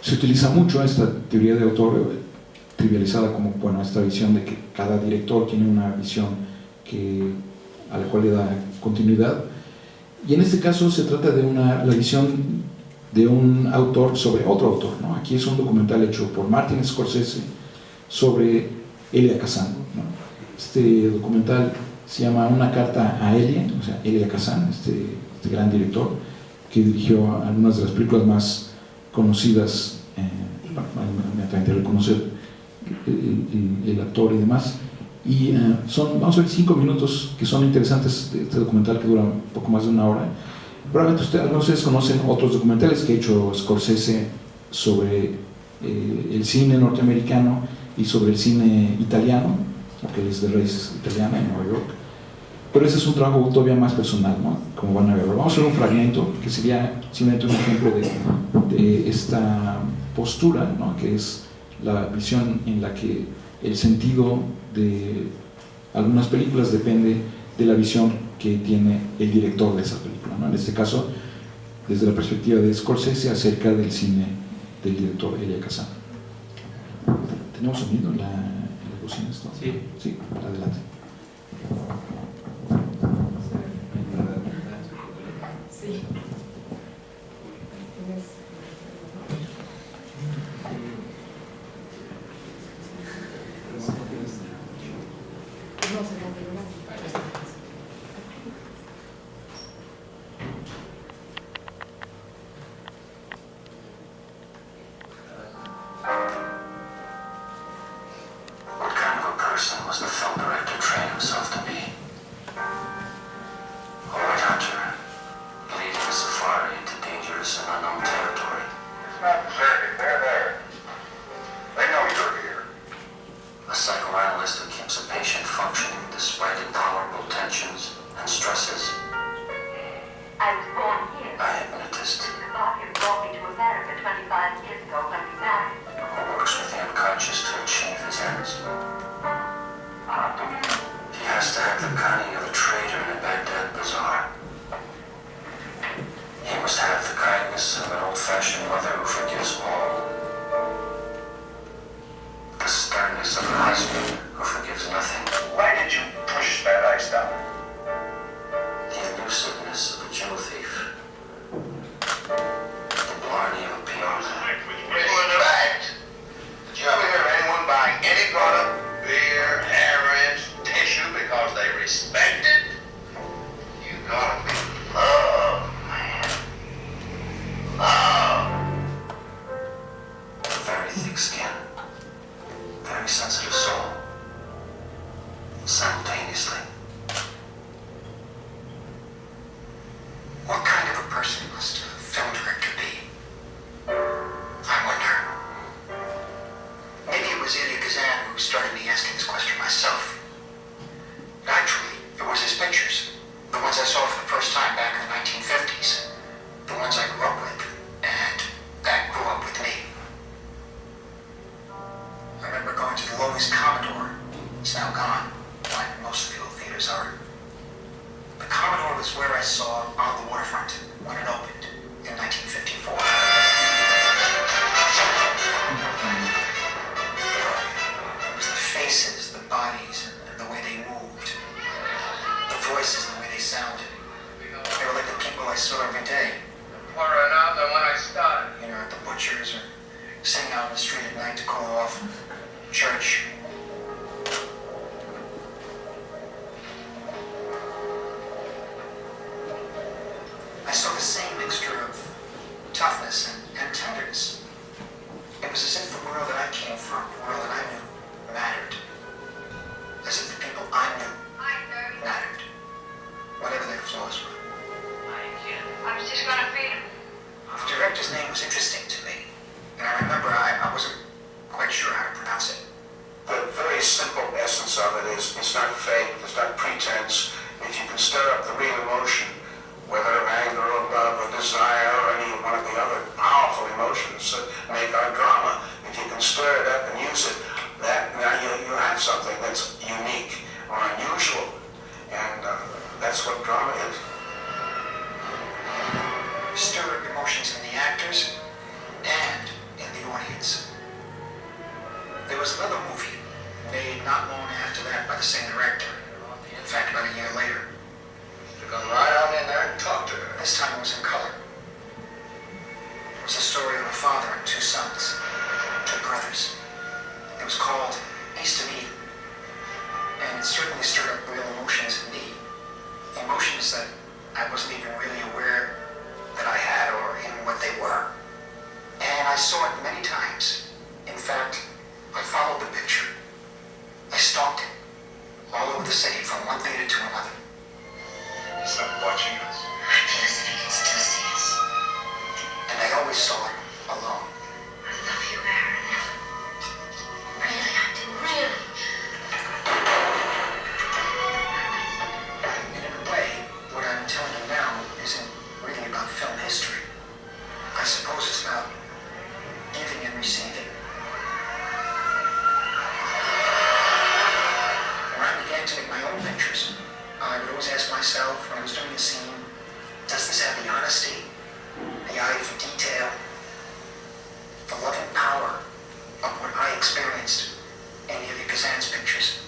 se utiliza mucho esta teoría de autor, trivializada como, bueno, esta visión de que cada director tiene una visión a la cual le da continuidad. Y en este caso se trata de la visión de un autor sobre otro autor, ¿no? Aquí es un documental hecho por Martin Scorsese sobre Elia Kazan, ¿no? Este documental se llama Una carta a Elia, o sea, Elia Kazan, este gran director que dirigió algunas de las películas más conocidas, me reconocer el actor y demás. Y vamos a ver 5 minutos que son interesantes de este documental que dura un poco más de 1 hora. Probablemente algunos de ustedes conocen otros documentales que ha hecho Scorsese sobre el cine norteamericano y sobre el cine italiano, que es de raíz italiana en Nueva York. Pero ese es un trabajo todavía más personal, ¿no? Como van a ver. Vamos a ver un fragmento que sería simplemente un ejemplo de esta postura, ¿no? Que es la visión en la que el sentido de algunas películas depende de la visión que tiene el director de esa película, ¿no? En este caso, desde la perspectiva de Scorsese acerca del cine del director Elia Kazan. ¿Tenemos sonido en las bocinas? ¿No? Sí. Sí, adelante. Sí. Very sensitive. person must a film director be? I wonder. Maybe it was Elia Kazan who started me asking this question myself. Actually, it was his pictures. The ones I saw for the first time back in the 1950s. The ones I grew up with. And that grew up with me. I remember going to the Loews Commodore. It's now gone, like most of the old theaters are. The Commodore was where I saw On the Waterfront when it opened in 1954. It was the faces, the bodies, and the way they moved. The voices and the way they sounded. They were like the people I saw every day. Poorer now than when I started. You know, at the butchers or sitting out on the street at night to cool off. Church. I saw the same mixture of toughness and tenderness. It was as if the world that I came from, the world that I knew, mattered. As if the people I knew mattered. Whatever their flaws were. I was just gonna feed him. The director's name was interesting to me. And I remember I wasn't quite sure how to pronounce it. The very simple essence of it is it's not fake, it's not pretense. If you can stir up the real emotion, whether of anger or love or desire or any one of the other powerful emotions that make our drama, if you can stir it up and use it, that now you have something that's unique or unusual. And that's what drama is. Stir up emotions in the actors and in the audience. There was another movie made not long after that by the same director. In fact, about a year later. To come right on in there and talk to her. This time it was in color. It was the story of a father and two sons, two brothers. It was called East of Eden. And it certainly stirred up real emotions in me. Emotions that I wasn't even really aware that I had or in what they were. And I saw it many times. In fact, I followed the picture. I stalked it all over the city from one theater to another. Stop watching us. I just think it's still sees. And I always saw it alone. I love you, Aaron. Really, I do, really. And in a way, what I'm telling you now isn't really about film history. I suppose it's about giving and receiving. When I began to make my own pictures, I would always ask myself when I was doing a scene, does this have the honesty, the eye for detail, the loving power of what I experienced in Elia Kazan's pictures?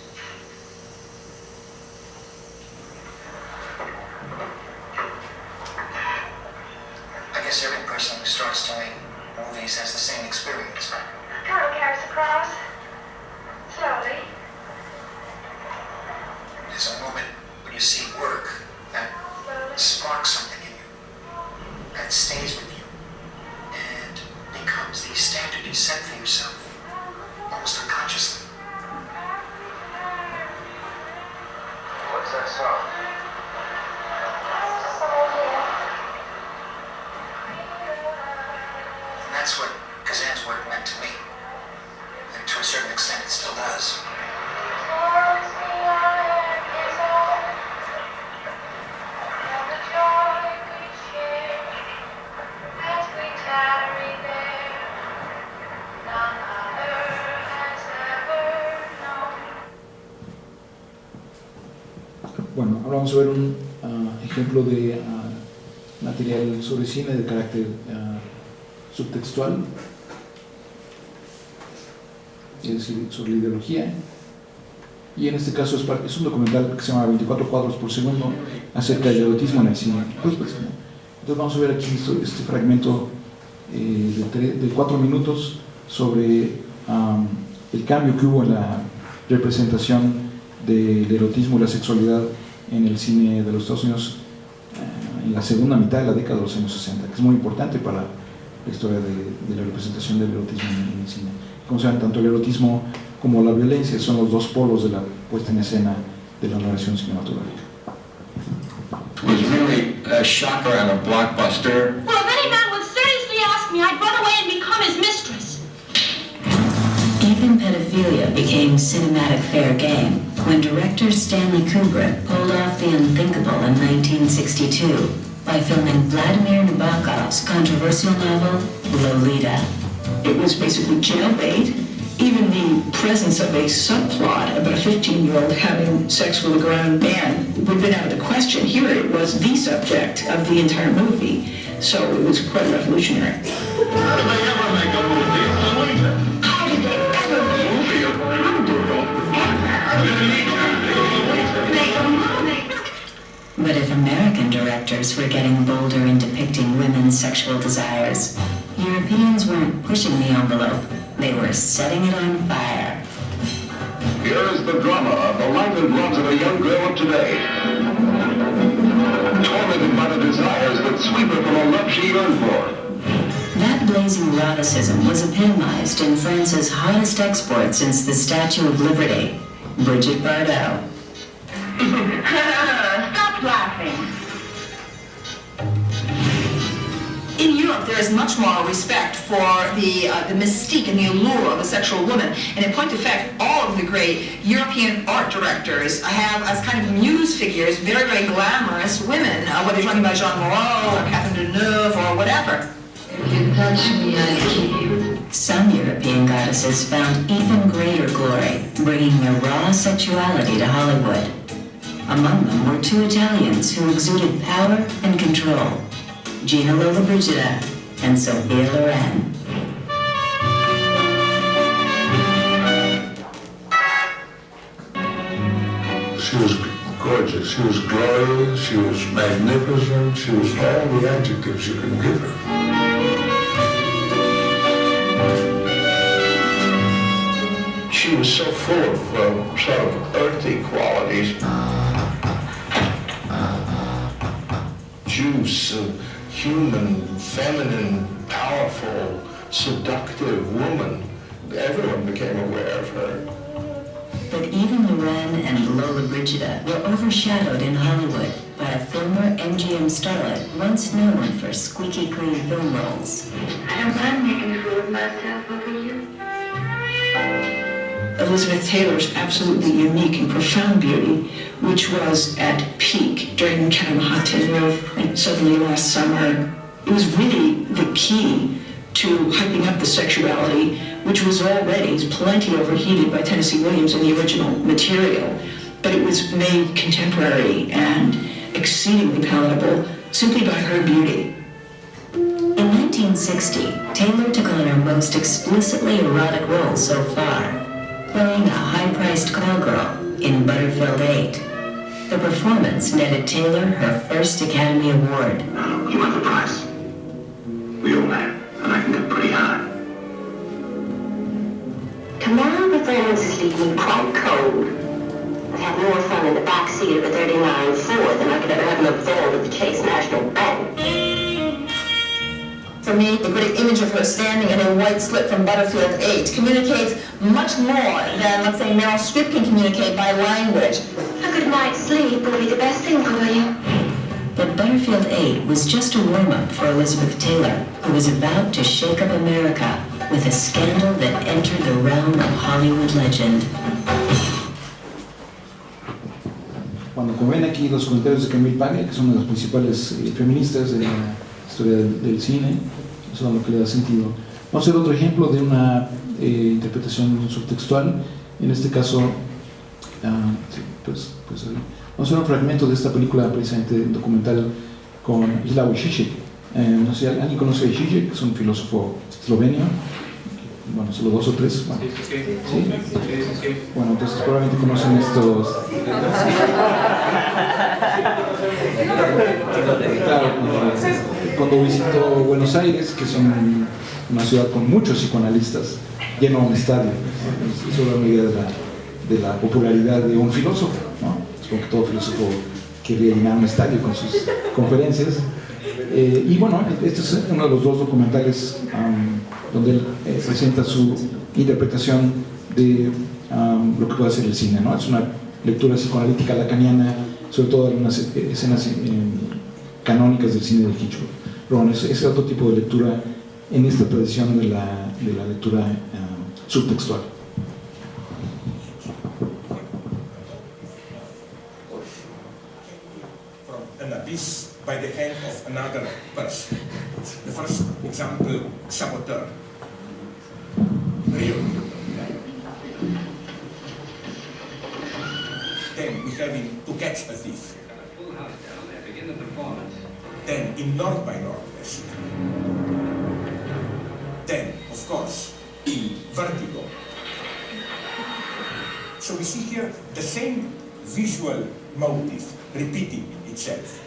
I guess every person who starts doing movies has the same experience. Colonel carries the cross. Slowly. There's a moment when you see work that sparks something in you, that stays with you, and becomes the standard you set for yourself, almost unconsciously. What's that song? And that's what Kazan's work meant to me. And to a certain extent, it still does. Bueno, ahora vamos a ver un ejemplo de material sobre cine de carácter subtextual, es decir, sobre la ideología. Y en este caso es un documental que se llama 24 cuadros por segundo acerca del erotismo en el cine. Entonces vamos a ver aquí este fragmento de 4 minutos sobre el cambio que hubo en la representación del erotismo y la sexualidad en el cine de los Estados Unidos en la segunda mitad de la década de los años 60, que es muy importante para la historia de la representación del erotismo en el cine. Como saben, tanto el erotismo como la violencia son los dos polos de la puesta en escena de la narración cinematográfica. It's really a shocker and a blockbuster. Well, if any man would seriously ask me, I'd run away and become his mistress. Even pedophilia became cinematic fair game when director Stanley Kubrick pulled off the unthinkable in 1962 by filming Vladimir Nabokov's controversial novel, Lolita. It was basically jailbait. Even the presence of a subplot about a 15-year-old having sex with a grown man would have been out of the question. Here it was the subject of the entire movie, so it was quite revolutionary. How did they ever make a movie of Lolita? How did they ever make a movie? But if American directors were getting bolder in depicting women's sexual desires, Europeans weren't pushing the envelope, they were setting it on fire. Here is the drama of the life and loves of a young girl of today. Tormented by the desires that sweep her from a love she yearned for. That blazing eroticism was epitomized in France's hottest export since the Statue of Liberty, Brigitte Bardot. Stop laughing. In Europe, there is much more respect for the mystique and the allure of a sexual woman. And in point of fact, all of the great European art directors have as kind of muse figures very, very glamorous women, whether you're talking about Jean Moreau or Catherine Deneuve or whatever. If you touch me, I kill you. Some European goddesses found even greater glory, bringing their raw sexuality to Hollywood. Among them were two Italians who exuded power and control, Gina Lollobrigida and Sophia Loren. She was gorgeous, she was glorious, she was magnificent, she was all the adjectives you can give her. She was so full of sort of earthy qualities. Juice, human, feminine, powerful, seductive woman. Everyone became aware of her. But even Loren and Lollobrigida were overshadowed in Hollywood by a former MGM starlet once known for squeaky clean film roles. I don't mind making a fool of myself over you. Elizabeth Taylor's absolutely unique and profound beauty, which was at peak during Cat on the Hot Tin Roof and Suddenly Last Summer. It was really the key to hyping up the sexuality, which was already plenty overheated by Tennessee Williams in the original material, but it was made contemporary and exceedingly palatable simply by her beauty. In 1960, Taylor took on her most explicitly erotic role so far, playing a high-priced call girl in Butterfield 8. The performance netted Taylor her first Academy Award. You want the price? We all have, and I can get pretty high. Tomorrow performance is leaving me quite cold. I've had more fun in the back seat of a 39 Ford than I could ever have in the vault of the Chase National Bank. For me, the great image of her standing in a white slip from Butterfield 8 communicates much more than, let's say, Meryl Streep can communicate by language. A good night's sleep will be the best thing for you. But Butterfield 8 was just a warm-up for Elizabeth Taylor, who was about to shake up America with a scandal that entered the realm of Hollywood legend. Bueno, como ven aquí los comentarios de Camille Paglia, que son una de las principales feministas de la historia del cine, eso es lo que le da sentido. Vamos a ver otro ejemplo de una interpretación subtextual, en este caso, vamos a ver un fragmento de esta película, precisamente documental, con Slavoj Žižek. No sé si alguien conoce a Žižek, que es un filósofo eslovenio, bueno, solo dos o tres. Bueno, ¿sí? Bueno, entonces probablemente conocen estos. Claro, cuando visitó Buenos Aires, que es una ciudad con muchos psicoanalistas, llenó un estadio. Eso da una idea de la popularidad de un filósofo, ¿no? Supongo que todo filósofo quería llenar un estadio con sus conferencias. Y bueno, este es uno de los dos documentales donde él presenta su interpretación de lo que puede ser el cine, ¿no? Es una lectura psicoanalítica lacaniana, sobre todo algunas escenas canónicas del cine de Hitchcock. Pero bueno, ese es otro tipo de lectura en esta tradición de la lectura subtextual. From an abyss by the hand of another person. The first example, Saboteur. Real. Then we have in To Catch a Thief. Then in North by Northwest. Then, of course, in Vertigo. So we see here the same visual motif repeating itself.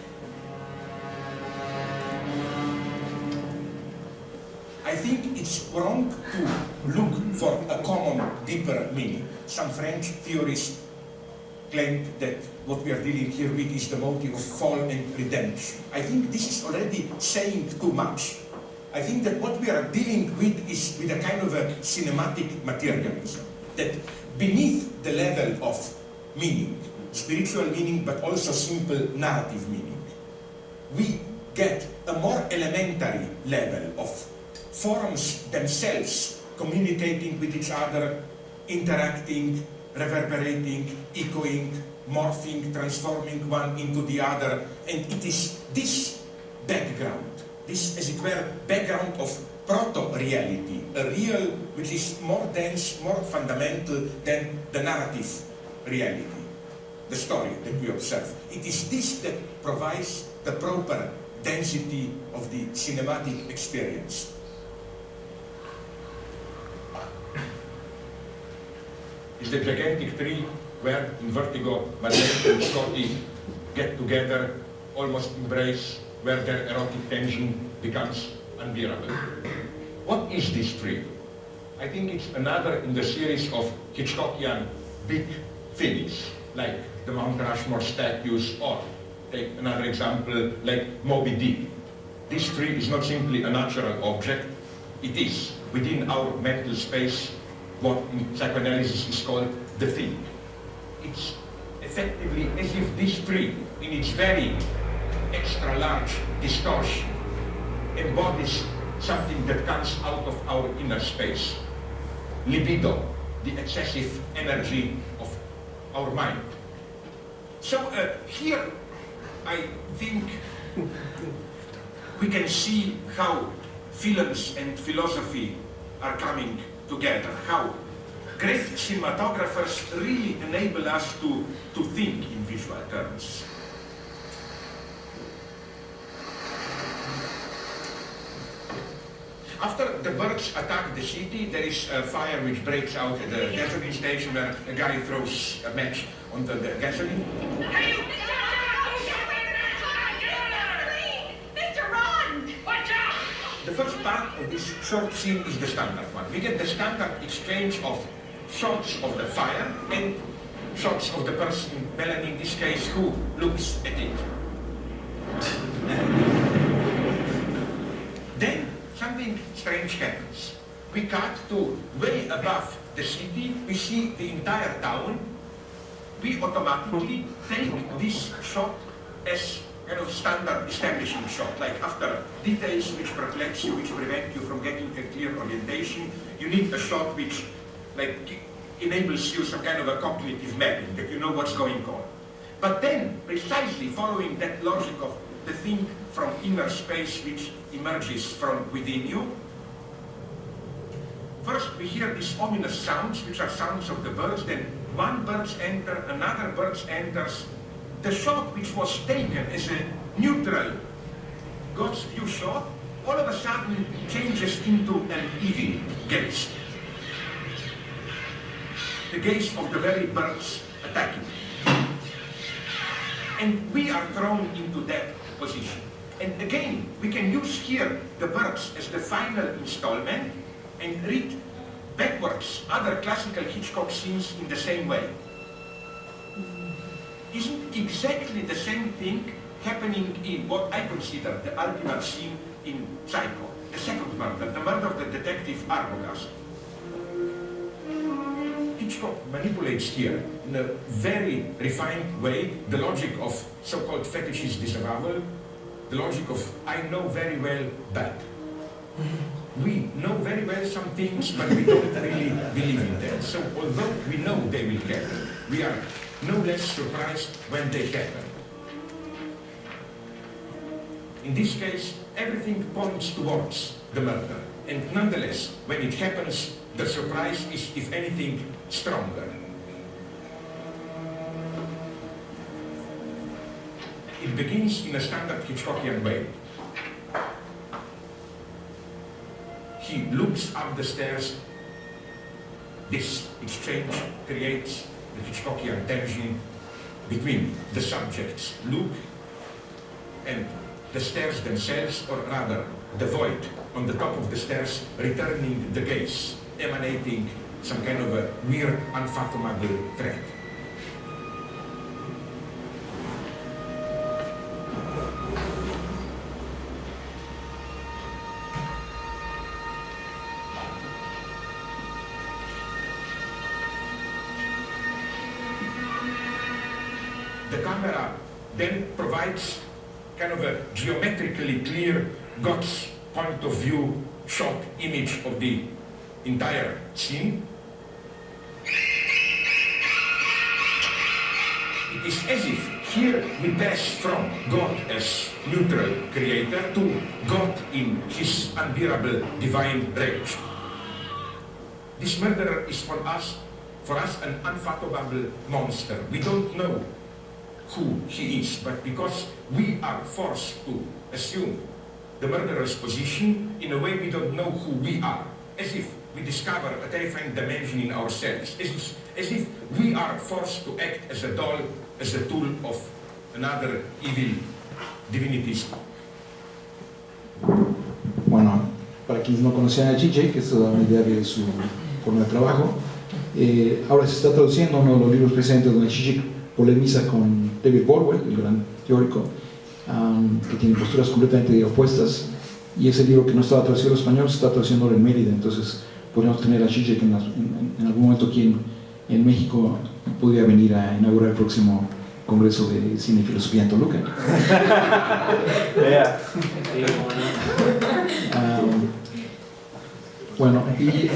I think it's wrong to look for a common, deeper meaning. Some French theorists claimed that what we are dealing here with is the motive of fall and redemption. I think this is already saying too much. I think that what we are dealing with is with a kind of a cinematic materialism, that beneath the level of meaning, spiritual meaning, but also simple narrative meaning, we get a more elementary level of forms themselves communicating with each other, interacting, reverberating, echoing, morphing, transforming one into the other. And it is this background, this, as it were, background of proto-reality, a real which is more dense, more fundamental than the narrative reality, the story that we observe. It is this that provides the proper density of the cinematic experience. Is the gigantic tree where in Vertigo, Madeleine and Scotty get together, almost embrace, where their erotic tension becomes unbearable. What is this tree? I think it's another in the series of Hitchcockian big things, like the Mount Rushmore statues, or take another example, like Moby Dick. This tree is not simply a natural object, it is, within our mental space, what in psychoanalysis is called the thing. It's effectively as if this tree, in its very extra large distortion, embodies something that comes out of our inner space. Libido, the excessive energy of our mind. So here I think we can see how films and philosophy are coming together, how great cinematographers really enable us to think in visual terms. After the birds attack the city, there is a fire which breaks out at the gasoline station where a guy throws a match onto the gasoline. Mr. Ron! Watch out! The first part of this short scene is the standard one. We get the standard exchange of shots of the fire and shots of the person, Melanie in this case, who looks at it. Then something strange happens. We cut to way above the city, we see the entire town. We automatically take this shot as kind of standard establishing shot, like after details which perplex you, which prevent you from getting a clear orientation, you need a shot which like enables you some kind of a cognitive mapping, that you know what's going on. But then, precisely following that logic of the thing from inner space which emerges from within you, first we hear these ominous sounds, which are sounds of the birds, then one bird enters, another bird enters. The shot which was taken as a neutral God's view shot, all of a sudden changes into an evil gaze. The gaze of the very birds attacking. And we are thrown into that position. And again, we can use here the birds as the final installment and read backwards other classical Hitchcock scenes in the same way. Isn't exactly the same thing happening in what I consider the ultimate scene in Psycho, the second murder, the murder of the detective Arbogast? Hitchcock manipulates here in a very refined way the logic of so-called fetishist disavowal the logic of I know very well that. We know very well some things, but we don't really believe in them. So although we know they will happen, we are no less surprised when they happen. In this case, everything points towards the murder. And nonetheless, when it happens, the surprise is, if anything, stronger. It begins in a standard Hitchcockian way. He looks up the stairs. This exchange creates the Hitchcockian tension between the subjects, Luke, and the stairs themselves, or rather, the void on the top of the stairs, returning the gaze, emanating some kind of a weird, unfathomable threat. The camera then provides kind of a geometrically clear God's point of view shot image of the entire scene. It is as if here we pass from God as neutral creator to God in his unbearable divine rage. This murderer is for us an unfathomable monster. We don't know who he is, but because we are forced to assume the murderer's position, in a way we don't know who we are, as if we discover a terrifying dimension in ourselves, as if we are forced to act as a doll, as a tool of another evil divinity. Bueno, para quienes no conocían a Zizek, que es toda una idea de su forma de trabajo, ahora se está traduciendo uno de los libros presentes donde Zizek polemiza con David Borwell, el gran teórico, que tiene posturas completamente opuestas, y ese libro que no estaba traducido al español se está traduciendo en Mérida. Entonces podríamos tener a Zizek en algún momento aquí en México. Podría venir a inaugurar el próximo Congreso de Cine y Filosofía en Toluca. Bueno, y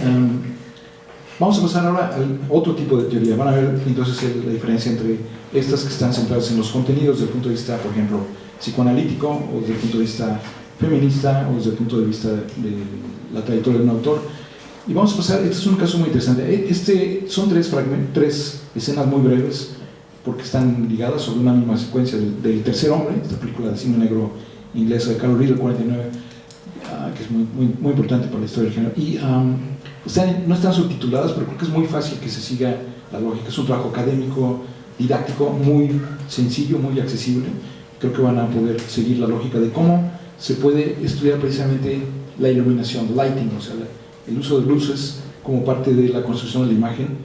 vamos a pasar ahora al otro tipo de teoría. Van a ver entonces la diferencia entre estas que están centradas en los contenidos desde el punto de vista, por ejemplo, psicoanalítico, o desde el punto de vista feminista, o desde el punto de vista de la trayectoria de un autor. Y vamos a pasar, este es un caso muy interesante. Son tres escenas muy breves, porque están ligadas sobre una misma secuencia del Tercer Hombre, esta película de cine negro inglesa de Carol Reed, del 49, que es muy importante para la historia del género. Y no están subtituladas, pero creo que es muy fácil que se siga la lógica. Es un trabajo académico, didáctico, muy sencillo, muy accesible. Creo que van a poder seguir la lógica de cómo se puede estudiar precisamente la iluminación, el lighting, o sea, el uso de luces como parte de la construcción de la imagen,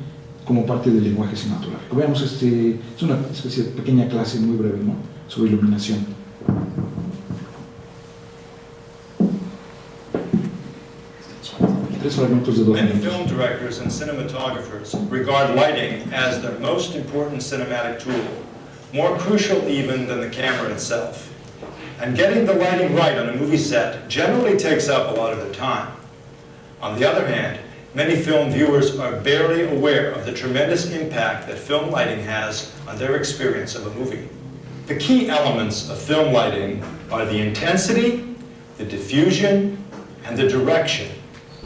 como parte del lenguaje cinematográfico. Veamos, es una especie de pequeña clase muy breve, ¿no?, sobre iluminación. Many film directors and cinematographers regard lighting as their most important cinematic tool, more crucial even than the camera itself. And getting the lighting right on a movie set generally takes up a lot of their time. On the other hand, many film viewers are barely aware of the tremendous impact that film lighting has on their experience of a movie. The key elements of film lighting are the intensity, the diffusion, and the direction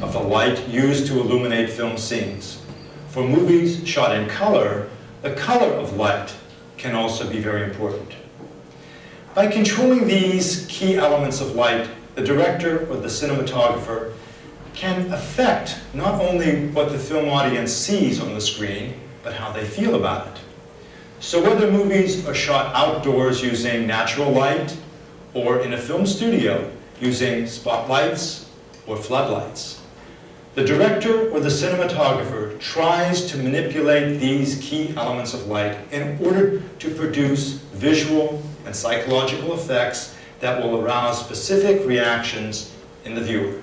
of the light used to illuminate film scenes. For movies shot in color, the color of light can also be very important. By controlling these key elements of light, the director or the cinematographer can affect not only what the film audience sees on the screen, but how they feel about it. So whether movies are shot outdoors using natural light, or in a film studio using spotlights or floodlights, the director or the cinematographer tries to manipulate these key elements of light in order to produce visual and psychological effects that will arouse specific reactions in the viewer.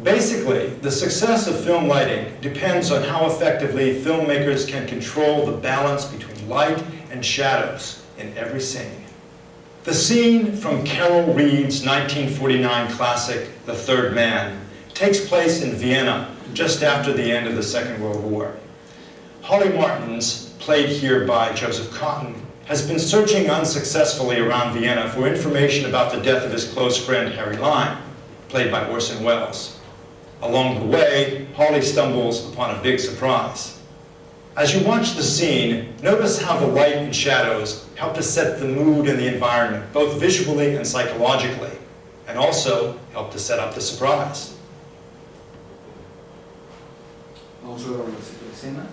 Basically, the success of film lighting depends on how effectively filmmakers can control the balance between light and shadows in every scene. The scene from Carol Reed's 1949 classic, The Third Man, takes place in Vienna just after the end of the Second World War. Holly Martins, played here by Joseph Cotten, has been searching unsuccessfully around Vienna for information about the death of his close friend Harry Lime, played by Orson Welles. Along the way, Holly stumbles upon a big surprise. As you watch the scene, notice how the light and shadows help to set the mood and the environment, both visually and psychologically, and also help to set up the surprise. Vamos a ver la escena.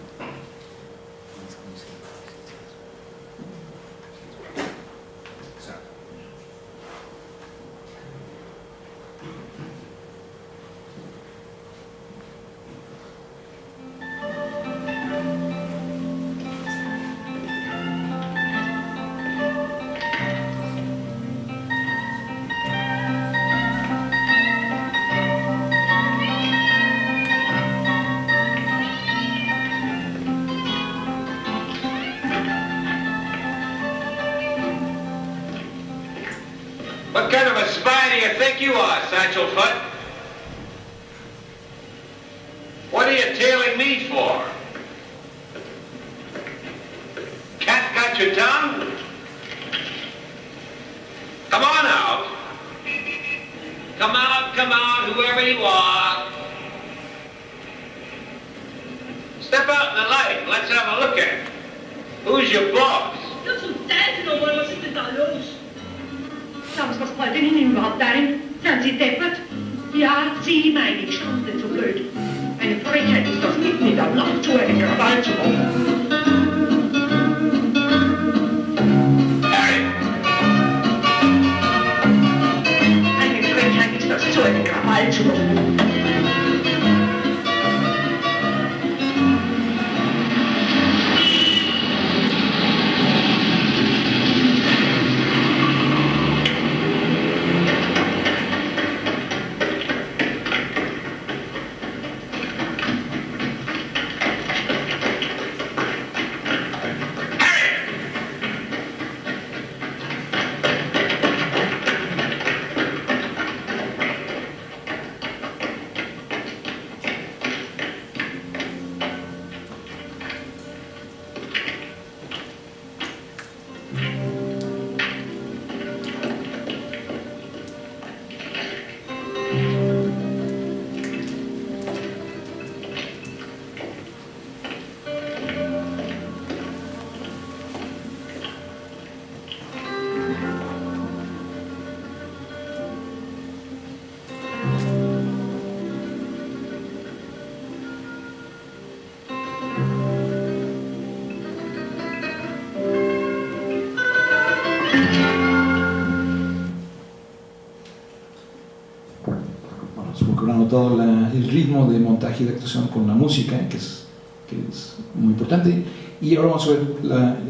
What kind of a spy do you think you are, Satchel Foot? What are you tailing me for? Cat got your tongue? Come on out. Come out, whoever you are. Step out in the light. Let's have a look at it. Who's your boss? Das ist selten, aber was ist denn da los? Sagen Sie, was wollt ihr denn überhaupt darin? Sind Sie deppert? Ja, Sie, meine ich, stand nicht so blöd. Eine Frechheit ist das, mitten in der Nacht zu einem Krawall zu machen. Eine Frechheit ist das, zu einem Krawall zu machen. Notado el ritmo de montaje y de actuación con la música, que es muy importante. Y ahora vamos a ver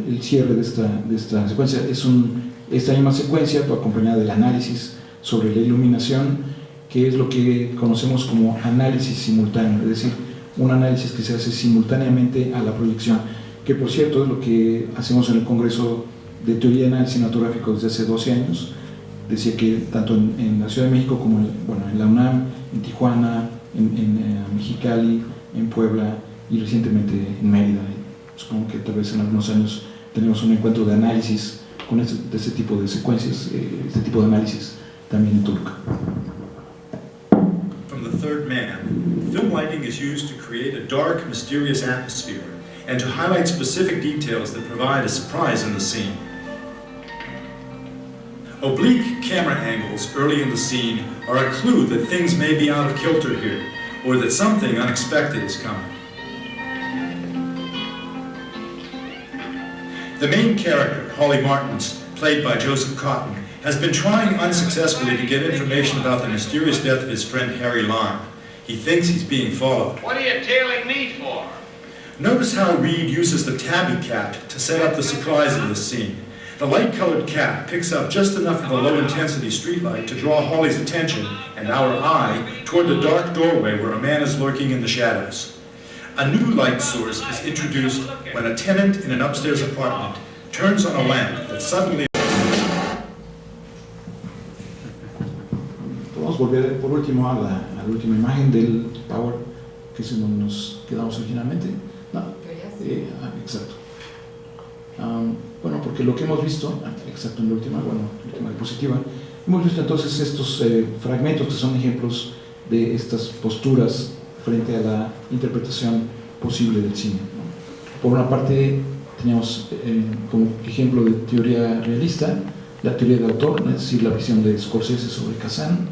el cierre de esta secuencia. Esta misma secuencia acompañada del análisis sobre la iluminación, que es lo que conocemos como análisis simultáneo, es decir, un análisis que se hace simultáneamente a la proyección, que por cierto es lo que hacemos en el Congreso de Teoría de Análisis Cinematográfico desde hace 12 años. Decía que tanto en la Ciudad de México como en la UNAM, en Tijuana, en Mexicali, en Puebla y recientemente en Mérida. Supongo que tal vez en algunos años tenemos un encuentro de análisis con este tipo de secuencias, este tipo de análisis también en Toluca. From The Third Man, film lighting is used to create a dark, mysterious atmosphere and to highlight specific details that provide a surprise in the scene. Oblique camera angles early in the scene are a clue that things may be out of kilter here, or that something unexpected is coming. The main character, Holly Martins, played by Joseph Cotten, has been trying unsuccessfully to get information about the mysterious death of his friend Harry Lime. He thinks he's being followed. What are you tailing me for? Notice how Reed uses the tabby cat to set up the surprise of this scene. The light-colored cat picks up just enough of the low-intensity streetlight to draw Holly's attention and our eye toward the dark doorway where a man is lurking in the shadows. A new light source is introduced when a tenant in an upstairs apartment turns on a lamp that suddenly... podemos volver por último a la última imagen del Power, que es en donde nos quedamos originalmente. No, exacto. Bueno, porque lo que hemos visto, exacto, en la última diapositiva, hemos visto entonces estos fragmentos que son ejemplos de estas posturas frente a la interpretación posible del cine, ¿no? Por una parte, teníamos como ejemplo de teoría realista, la teoría de autor, es decir, la visión de Scorsese sobre Kazan.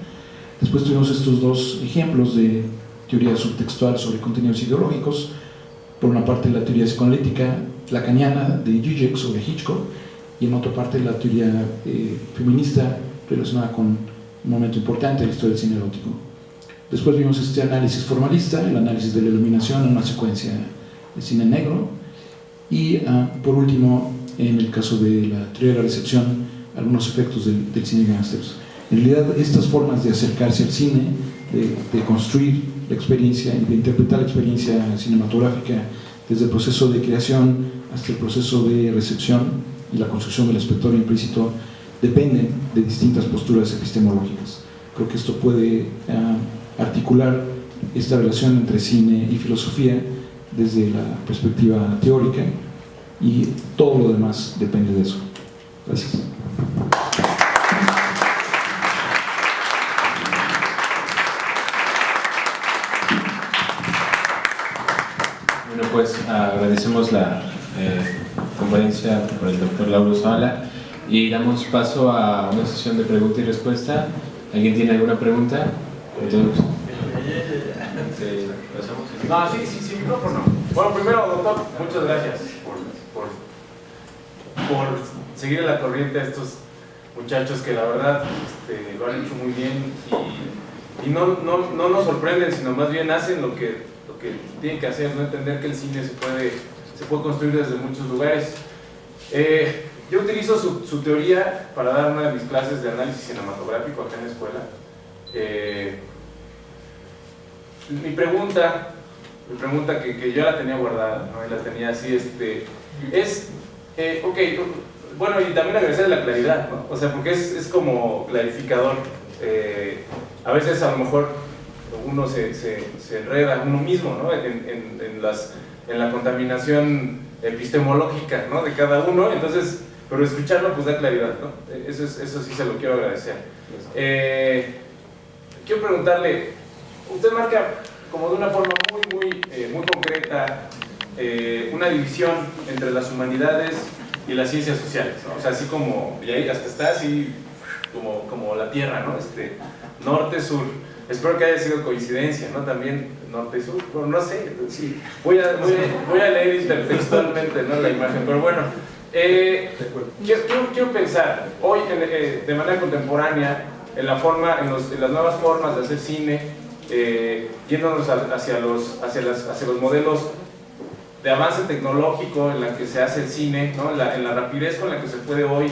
Después tuvimos estos dos ejemplos de teoría subtextual sobre contenidos ideológicos. Por una parte, la teoría psicoanalítica lacaniana de Zizek sobre Hitchcock, y en otra parte la teoría feminista relacionada con un momento importante de la historia del cine erótico. Después vimos este análisis formalista, el análisis de la iluminación en una secuencia de cine negro, y por último, en el caso de la teoría de la recepción, algunos efectos del cine gángsters. En realidad, estas formas de acercarse al cine, de construir la experiencia y de interpretar la experiencia cinematográfica desde el proceso de creación hasta el proceso de recepción y la construcción del espectador implícito, dependen de distintas posturas epistemológicas. Creo que esto puede articular esta relación entre cine y filosofía desde la perspectiva teórica, y todo lo demás depende de eso. Gracias. Bueno, pues agradecemos la conferencia por el doctor Lauro Zavala y damos paso a una sesión de pregunta y respuesta. ¿Alguien tiene alguna pregunta? No, sí, micrófono. Bueno, primero, doctor, muchas gracias por seguir a la corriente a estos muchachos que la verdad lo han hecho muy bien y no nos sorprenden, sino más bien hacen lo que tienen que hacer, no entender que el cine se puede construir desde muchos lugares. Yo utilizo su teoría para dar una de mis clases de análisis cinematográfico acá en la escuela. Mi pregunta que yo la tenía guardada, ¿no? Y la tenía así, ok, bueno, y también agradecer la claridad, ¿no? O sea, porque es como clarificador. A veces a lo mejor uno se enreda uno mismo, ¿no? en la contaminación epistemológica, ¿no? De cada uno, entonces, pero escucharlo pues da claridad, ¿no? Eso sí se lo quiero agradecer. Quiero preguntarle, usted marca como de una forma muy concreta una división entre las humanidades y las ciencias sociales, ¿no? O sea, así como, y ahí hasta está así como la Tierra, ¿no? Norte, sur. Espero que haya sido coincidencia, ¿no? También norte y sur, bueno, no sé, sí. Voy a leer intertextualmente, ¿no? La imagen, pero bueno. Quiero pensar, hoy de manera contemporánea, en las nuevas formas de hacer cine, yéndonos hacia los modelos de avance tecnológico en la que se hace el cine, ¿no? en la rapidez con la que se puede hoy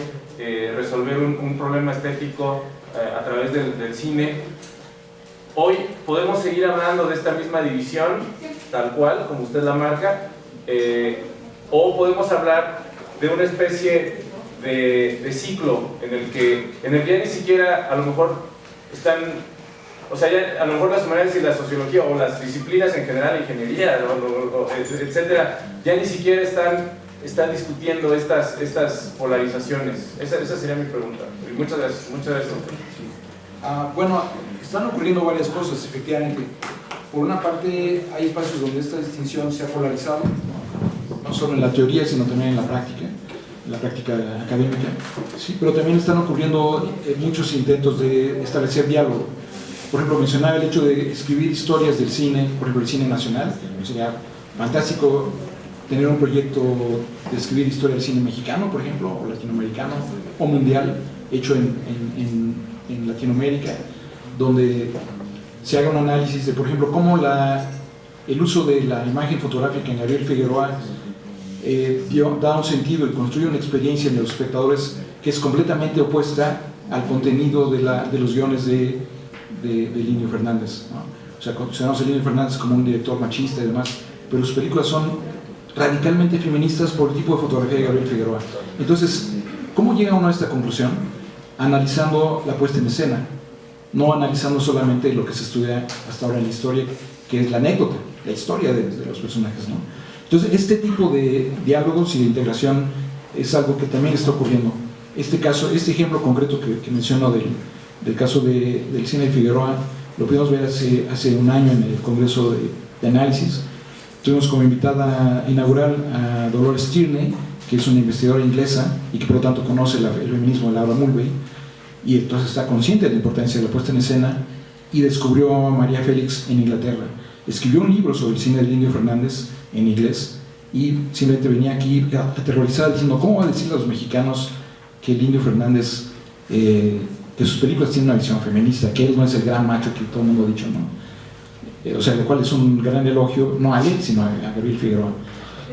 resolver un problema estético a través del cine. Hoy podemos seguir hablando de esta misma división, tal cual, como usted la marca, o podemos hablar de una especie de ciclo en el que ya ni siquiera a lo mejor están, o sea, ya a lo mejor las humanidades y la sociología o las disciplinas en general, ingeniería, etcétera, ya ni siquiera están discutiendo estas polarizaciones. Esa sería mi pregunta. Y muchas gracias. Bueno, están ocurriendo varias cosas, efectivamente. Por una parte, hay espacios donde esta distinción se ha polarizado, no solo en la teoría, sino también en la práctica académica. Sí, pero también están ocurriendo muchos intentos de establecer diálogo. Por ejemplo, mencionaba el hecho de escribir historias del cine, por ejemplo, el cine nacional. Sería fantástico tener un proyecto de escribir historia del cine mexicano, por ejemplo, o latinoamericano, o mundial, hecho en Latinoamérica, donde se haga un análisis de, por ejemplo, cómo el uso de la imagen fotográfica en Gabriel Figueroa da un sentido y construye una experiencia en los espectadores que es completamente opuesta al contenido de los guiones de Linio Fernández, ¿no? O sea, consideramos a Linio Fernández como un director machista y demás, pero sus películas son radicalmente feministas por el tipo de fotografía de Gabriel Figueroa. Entonces, ¿cómo llega uno a esta conclusión? Analizando la puesta en escena. no analizando solamente lo que se estudia hasta ahora en la historia, que es la anécdota, la historia de los personajes, ¿no? Entonces, este tipo de diálogos y de integración es algo que también está ocurriendo. Este ejemplo concreto que menciono del caso del cine de Figueroa, lo pudimos ver hace un año en el Congreso de Análisis. Tuvimos como invitada inaugural a Dolores Tierney, que es una investigadora inglesa y que por lo tanto conoce el feminismo de Laura Mulvey, y entonces está consciente de la importancia de la puesta en escena, y descubrió a María Félix en Inglaterra. Escribió un libro sobre el cine del Indio Fernández en inglés, y simplemente venía aquí aterrorizada diciendo: ¿cómo va a decirle a los mexicanos que el Indio Fernández, que sus películas tienen una visión feminista, que él no es el gran macho que todo el mundo ha dicho, ¿no? O sea, lo cual es un gran elogio, no a él, sino a Gabriel Figueroa.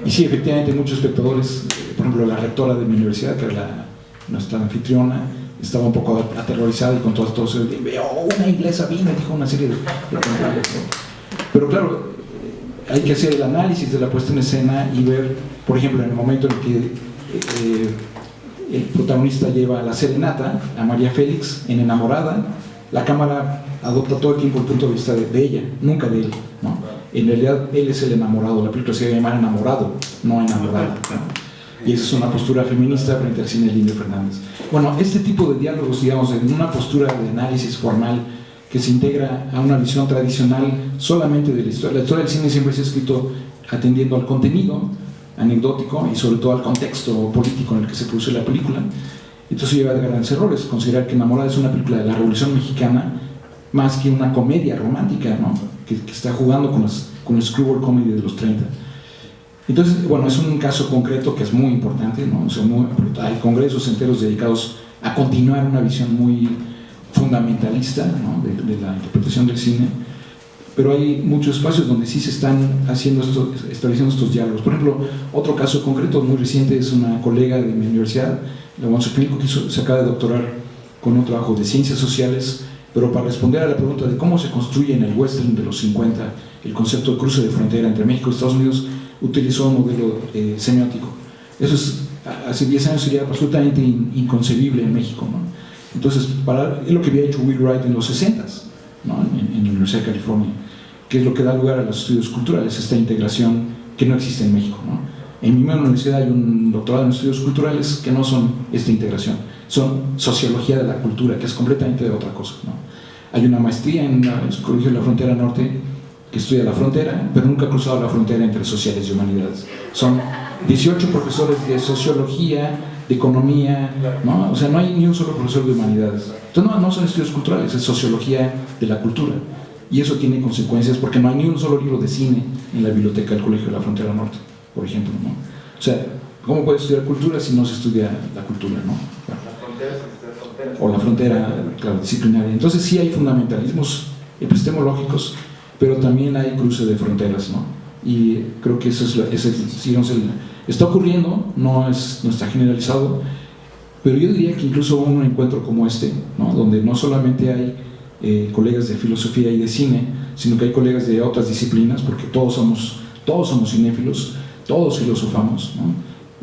Y sí, efectivamente, muchos espectadores, por ejemplo, la rectora de mi universidad, que era nuestra anfitriona, estaba un poco aterrorizada, y con todo eso, una inglesa vino y dijo una serie de contrarios. Pero claro, hay que hacer el análisis de la puesta en escena y ver, por ejemplo, en el momento en que el protagonista lleva la serenata a María Félix en Enamorada, la cámara adopta todo el tiempo el punto de vista de ella, nunca de él, ¿no? En realidad él es el enamorado, la película se debe llamar Enamorado, no Enamorada, ¿no? Y esa es una postura feminista frente al cine del Indio Fernández. Bueno, este tipo de diálogos, digamos, en una postura de análisis formal que se integra a una visión tradicional solamente de la historia. La historia del cine siempre se ha escrito atendiendo al contenido anecdótico y sobre todo al contexto político en el que se produce la película. Entonces lleva a grandes errores considerar que Enamorada es una película de la Revolución Mexicana más que una comedia romántica, ¿no? que está jugando con el screwball comedy de los 30. Entonces, bueno, es un caso concreto que es muy importante, ¿no? O sea, hay congresos enteros dedicados a continuar una visión muy fundamentalista, ¿no? de la interpretación del cine, pero hay muchos espacios donde sí se están estableciendo estos diálogos. Por ejemplo, otro caso concreto muy reciente es una colega de mi universidad, la Alonso Clínico, que se acaba de doctorar con un trabajo de ciencias sociales, pero para responder a la pregunta de cómo se construye en el western de los 50 el concepto de cruce de frontera entre México y Estados Unidos, utilizó un modelo semiótico. Eso hace 10 años sería absolutamente inconcebible en México, ¿no? Entonces, es lo que había hecho Will Wright en los 60s, ¿no? en la Universidad de California, que es lo que da lugar a los estudios culturales, esta integración que no existe en México, ¿no? En mi misma universidad hay un doctorado en estudios culturales que no son esta integración, son sociología de la cultura, que es completamente de otra cosa, ¿no? Hay una maestría en el Colegio de la Frontera Norte que estudia la frontera, pero nunca ha cruzado la frontera entre sociales y humanidades. Son 18 profesores de sociología, de economía, ¿no? O sea, no hay ni un solo profesor de humanidades. Entonces no son estudios culturales, es sociología de la cultura. Y eso tiene consecuencias porque no hay ni un solo libro de cine en la biblioteca del Colegio de la Frontera Norte, por ejemplo, ¿no? O sea, ¿cómo puedes estudiar cultura si no se estudia la cultura, ¿no? O la frontera, claro, disciplinaria. Entonces sí hay fundamentalismos epistemológicos, pero también hay cruce de fronteras, ¿no? Y creo que eso está ocurriendo, no está generalizado, pero yo diría que incluso un encuentro como este, ¿no? Donde no solamente hay colegas de filosofía y de cine, sino que hay colegas de otras disciplinas, porque todos somos cinéfilos, todos filosofamos, ¿no?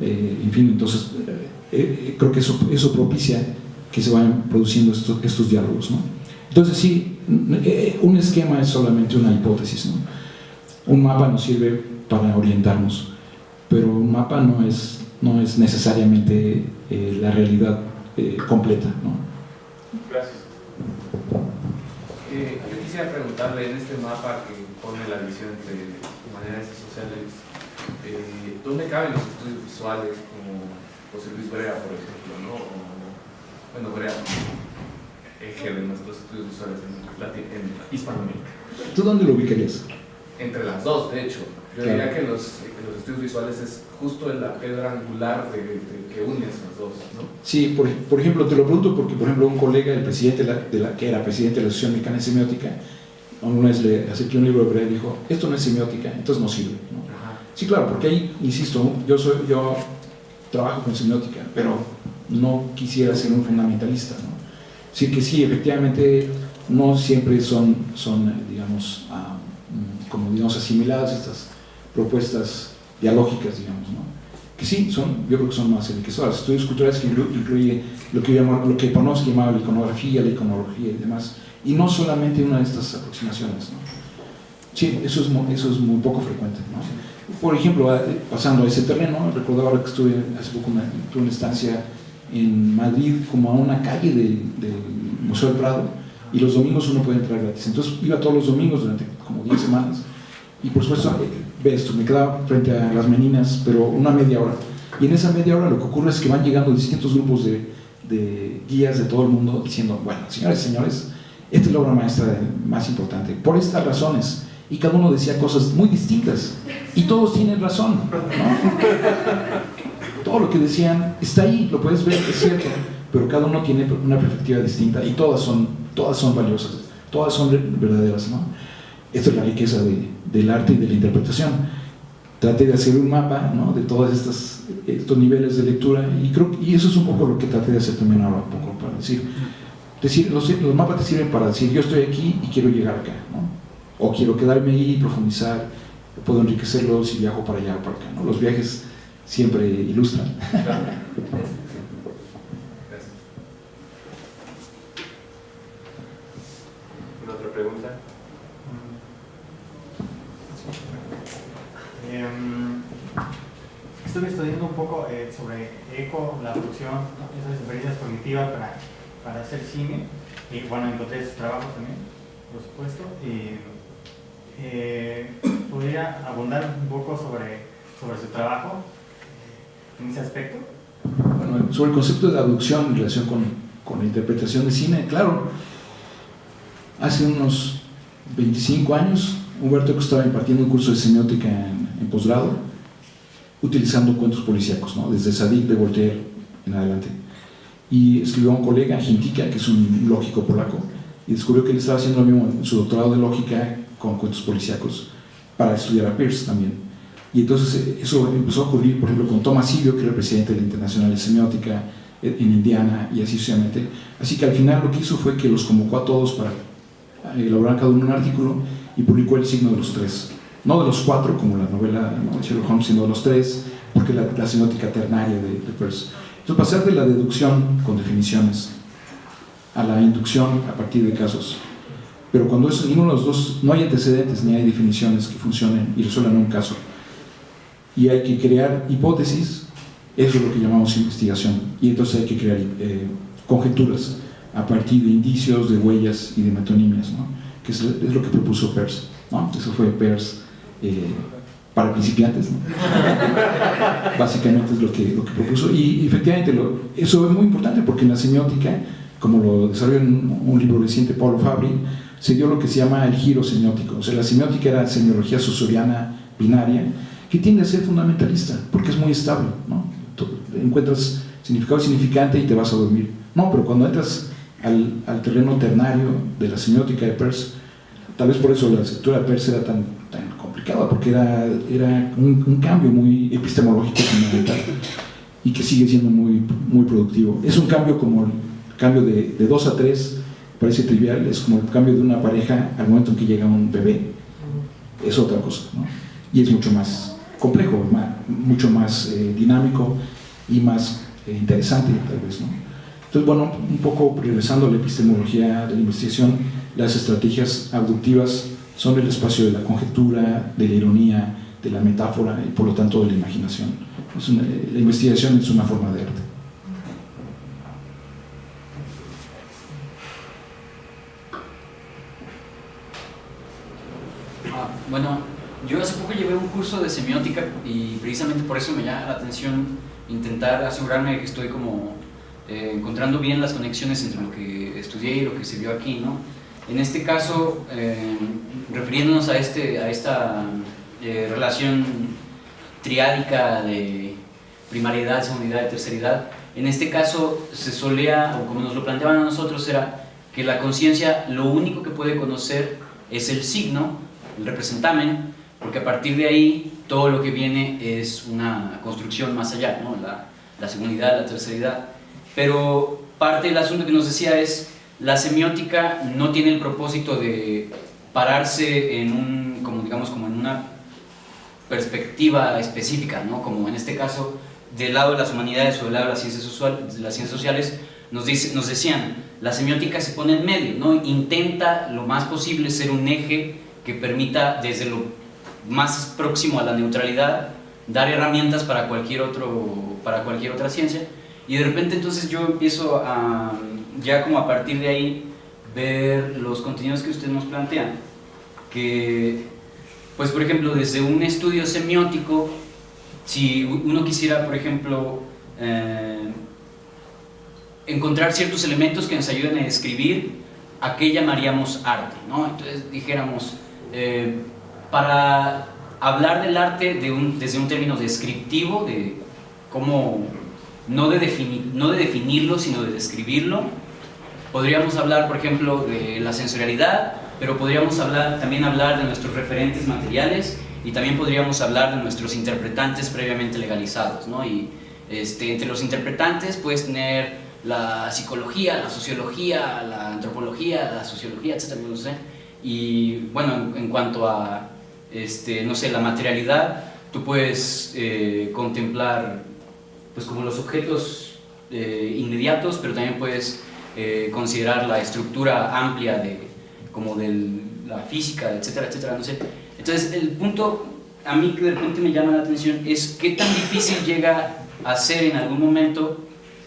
En fin, entonces creo que eso propicia que se vayan produciendo estos diálogos, ¿no? Entonces sí, un esquema es solamente una hipótesis, ¿no? Un mapa nos sirve para orientarnos, pero un mapa no es necesariamente la realidad completa, ¿no? Gracias. Yo quisiera preguntarle, en este mapa que pone la visión entre humanidades y sociales, ¿dónde caben los estudios visuales como José Luis Brea, por ejemplo, ¿no? Bueno, Brea, eje de nuestros estudios visuales en Hispanoamérica. ¿Tú dónde lo ubicarías? Entre las dos, de hecho. Yo diría que los estudios visuales es justo la piedra angular que une esas dos, ¿no? Sí, por ejemplo, te lo pregunto porque, por ejemplo, un colega, el presidente que era presidente de la Asociación Mexicana de Semiótica, una vez le acerqué un libro de Brea y dijo: esto no es semiótica, entonces no sirve, ¿no? Sí, claro, porque ahí, insisto, yo trabajo con semiótica, pero no quisiera ser un fundamentalista, ¿no? Sí que sí, efectivamente, no siempre son digamos, digamos, asimiladas estas propuestas dialógicas, digamos, ¿no? Que sí, yo creo que son más enriquecedoras. Estudios culturales que incluye lo que Panofsky llamaba la iconología y demás, y no solamente una de estas aproximaciones, ¿no? Sí, eso es muy poco frecuente, ¿no? Por ejemplo, pasando a ese terreno, recuerdo ahora que estuve hace poco tuve una estancia en Madrid, como a una calle del Museo del Prado, y los domingos uno puede entrar gratis. Entonces iba todos los domingos durante como 10 semanas, y por supuesto, ves esto, me quedaba frente a las Meninas, pero una media hora. Y en esa media hora lo que ocurre es que van llegando distintos grupos de guías de todo el mundo diciendo, bueno, señores y señores, esta es la obra maestra más importante, por estas razones. Y cada uno decía cosas muy distintas, y todos tienen razón, ¿no? Todo lo que decían está ahí, lo puedes ver, es cierto, pero cada uno tiene una perspectiva distinta, y todas son valiosas, todas son verdaderas, ¿no? Esta es la riqueza del arte y de la interpretación. Traté de hacer un mapa, ¿no?, de todos estos niveles de lectura, y eso es un poco lo que traté de hacer también ahora, un poco para decir los mapas te sirven para decir, yo estoy aquí y quiero llegar acá, ¿no? O quiero quedarme ahí y profundizar, puedo enriquecerlo si viajo para allá o para acá, ¿no? Los viajes siempre ilustran. ¿Una otra pregunta? Estuve estudiando un poco sobre eco, la producción, ¿no?, esas experiencias cognitivas para hacer cine, y bueno, encontré ese trabajo también, por supuesto, y podría abundar un poco sobre su trabajo en ese aspecto. Bueno, sobre el concepto de la abducción en relación con la interpretación de cine, claro, hace unos 25 años Humberto Eco estaba impartiendo un curso de semiótica en posgrado, utilizando cuentos policíacos, ¿no?, desde Zadig de Voltaire en adelante, y escribió a un colega, Hintika, que es un lógico polaco, y descubrió que él estaba haciendo lo mismo en su doctorado de lógica con cuentos policíacos para estudiar a Peirce también. Y entonces eso empezó a ocurrir, por ejemplo, con Thomas Silvio, que era el presidente de la Internacional de Semiótica en Indiana, y así sucesivamente. Así que al final lo que hizo fue que los convocó a todos para elaborar cada uno un artículo, y publicó El signo de los tres, no de los cuatro como la novela, ¿no?, de Sherlock Holmes, sino de los tres, porque la semiótica ternaria de Peirce. Entonces, pasar de la deducción con definiciones a la inducción a partir de casos, pero cuando ninguno de los dos, no hay antecedentes ni hay definiciones que funcionen y resuelvan un caso, y hay que crear hipótesis, eso es lo que llamamos investigación, y entonces hay que crear conjeturas a partir de indicios, de huellas y de metonimias, ¿no?, que es lo que propuso Peirce, ¿no? Eso fue Peirce para principiantes, ¿no? Básicamente es lo que propuso, y efectivamente eso es muy importante, porque en la semiótica, como lo desarrolló en un libro reciente Paulo Fabri, se dio lo que se llama el giro semiótico. O sea, la semiótica era semiología saussuriana binaria, que tiende a ser fundamentalista, porque es muy estable, ¿no? Encuentras significado y significante y te vas a dormir. No, pero cuando entras al terreno ternario de la semiótica de Peirce, tal vez por eso la escritura de Peirce era tan complicada, porque era un cambio muy epistemológico fundamental, y que sigue siendo muy, muy productivo. Es un cambio como el cambio de 2 a 3, parece trivial, es como el cambio de una pareja al momento en que llega un bebé, es otra cosa, ¿no? Y es mucho más complejo, mucho más dinámico y más interesante, tal vez, ¿no? Entonces, bueno, un poco regresando a la epistemología de la investigación, las estrategias abductivas son el espacio de la conjetura, de la ironía, de la metáfora y por lo tanto de la imaginación. La investigación es una forma de arte. Bueno, yo hace poco llevé un curso de semiótica y precisamente por eso me llama la atención intentar asegurarme de que estoy como encontrando bien las conexiones entre lo que estudié y lo que se vio aquí, ¿no? En este caso, refiriéndonos a esta relación triádica de primariedad, segundidad y terceridad, en este caso se solía, o como nos lo planteaban a nosotros, era que la conciencia lo único que puede conocer es el signo, el representamen, porque a partir de ahí todo lo que viene es una construcción más allá, ¿no? La segundidad, la terceridad. Pero parte del asunto que nos decía es, la semiótica no tiene el propósito de pararse en como en una perspectiva específica, ¿no? Como en este caso del lado de las humanidades o del lado de las ciencias sociales, nos decían, la semiótica se pone en medio, ¿no? Intenta lo más posible ser un eje que permita, desde lo más próximo a la neutralidad, dar herramientas para cualquier otra ciencia. Y de repente entonces yo empiezo a, ya como a partir de ahí, ver los contenidos que ustedes nos plantean, que, pues por ejemplo, desde un estudio semiótico, si uno quisiera, por ejemplo, encontrar ciertos elementos que nos ayuden a describir a qué llamaríamos arte, ¿no? Entonces dijéramos, para hablar del arte desde un término descriptivo, de cómo, no de definirlo, sino de describirlo, podríamos hablar, por ejemplo, de la sensorialidad, pero podríamos también hablar de nuestros referentes materiales, y también podríamos hablar de nuestros interpretantes previamente legalizados, ¿no? Y entre los interpretantes puedes tener la psicología, la sociología, la antropología, la sociología, etcétera, no sé. Y bueno, en cuanto a no sé, la materialidad, tú puedes contemplar pues como los objetos inmediatos, pero también puedes considerar la estructura amplia de la física, etcétera, etcétera, no sé. Entonces el punto a mí que de repente me llama la atención es qué tan difícil llega a ser en algún momento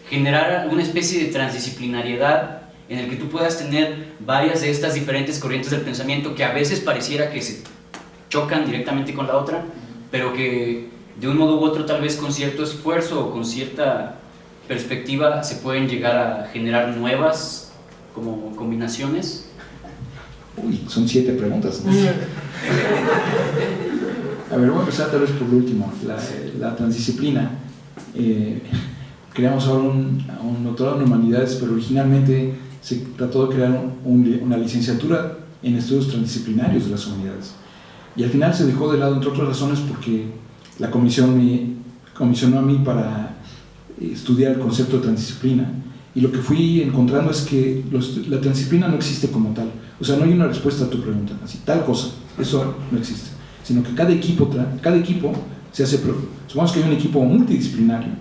generar alguna especie de transdisciplinariedad en el que tú puedas tener varias de estas diferentes corrientes del pensamiento que a veces pareciera que se chocan directamente con la otra, pero que de un modo u otro, tal vez con cierto esfuerzo o con cierta perspectiva, se pueden llegar a generar nuevas como combinaciones. Uy, son 7 preguntas, ¿no? A ver, voy a empezar tal vez por lo último, la transdisciplina. Creamos ahora un doctorado en humanidades, pero originalmente se trató de crear una licenciatura en estudios transdisciplinarios de las humanidades. Y al final se dejó de lado, entre otras razones, porque la comisión me comisionó a mí para estudiar el concepto de transdisciplina. Y lo que fui encontrando es que la transdisciplina no existe como tal. O sea, no hay una respuesta a tu pregunta, así, tal cosa, eso no existe. Sino que cada equipo se hace, supongamos que hay un equipo multidisciplinario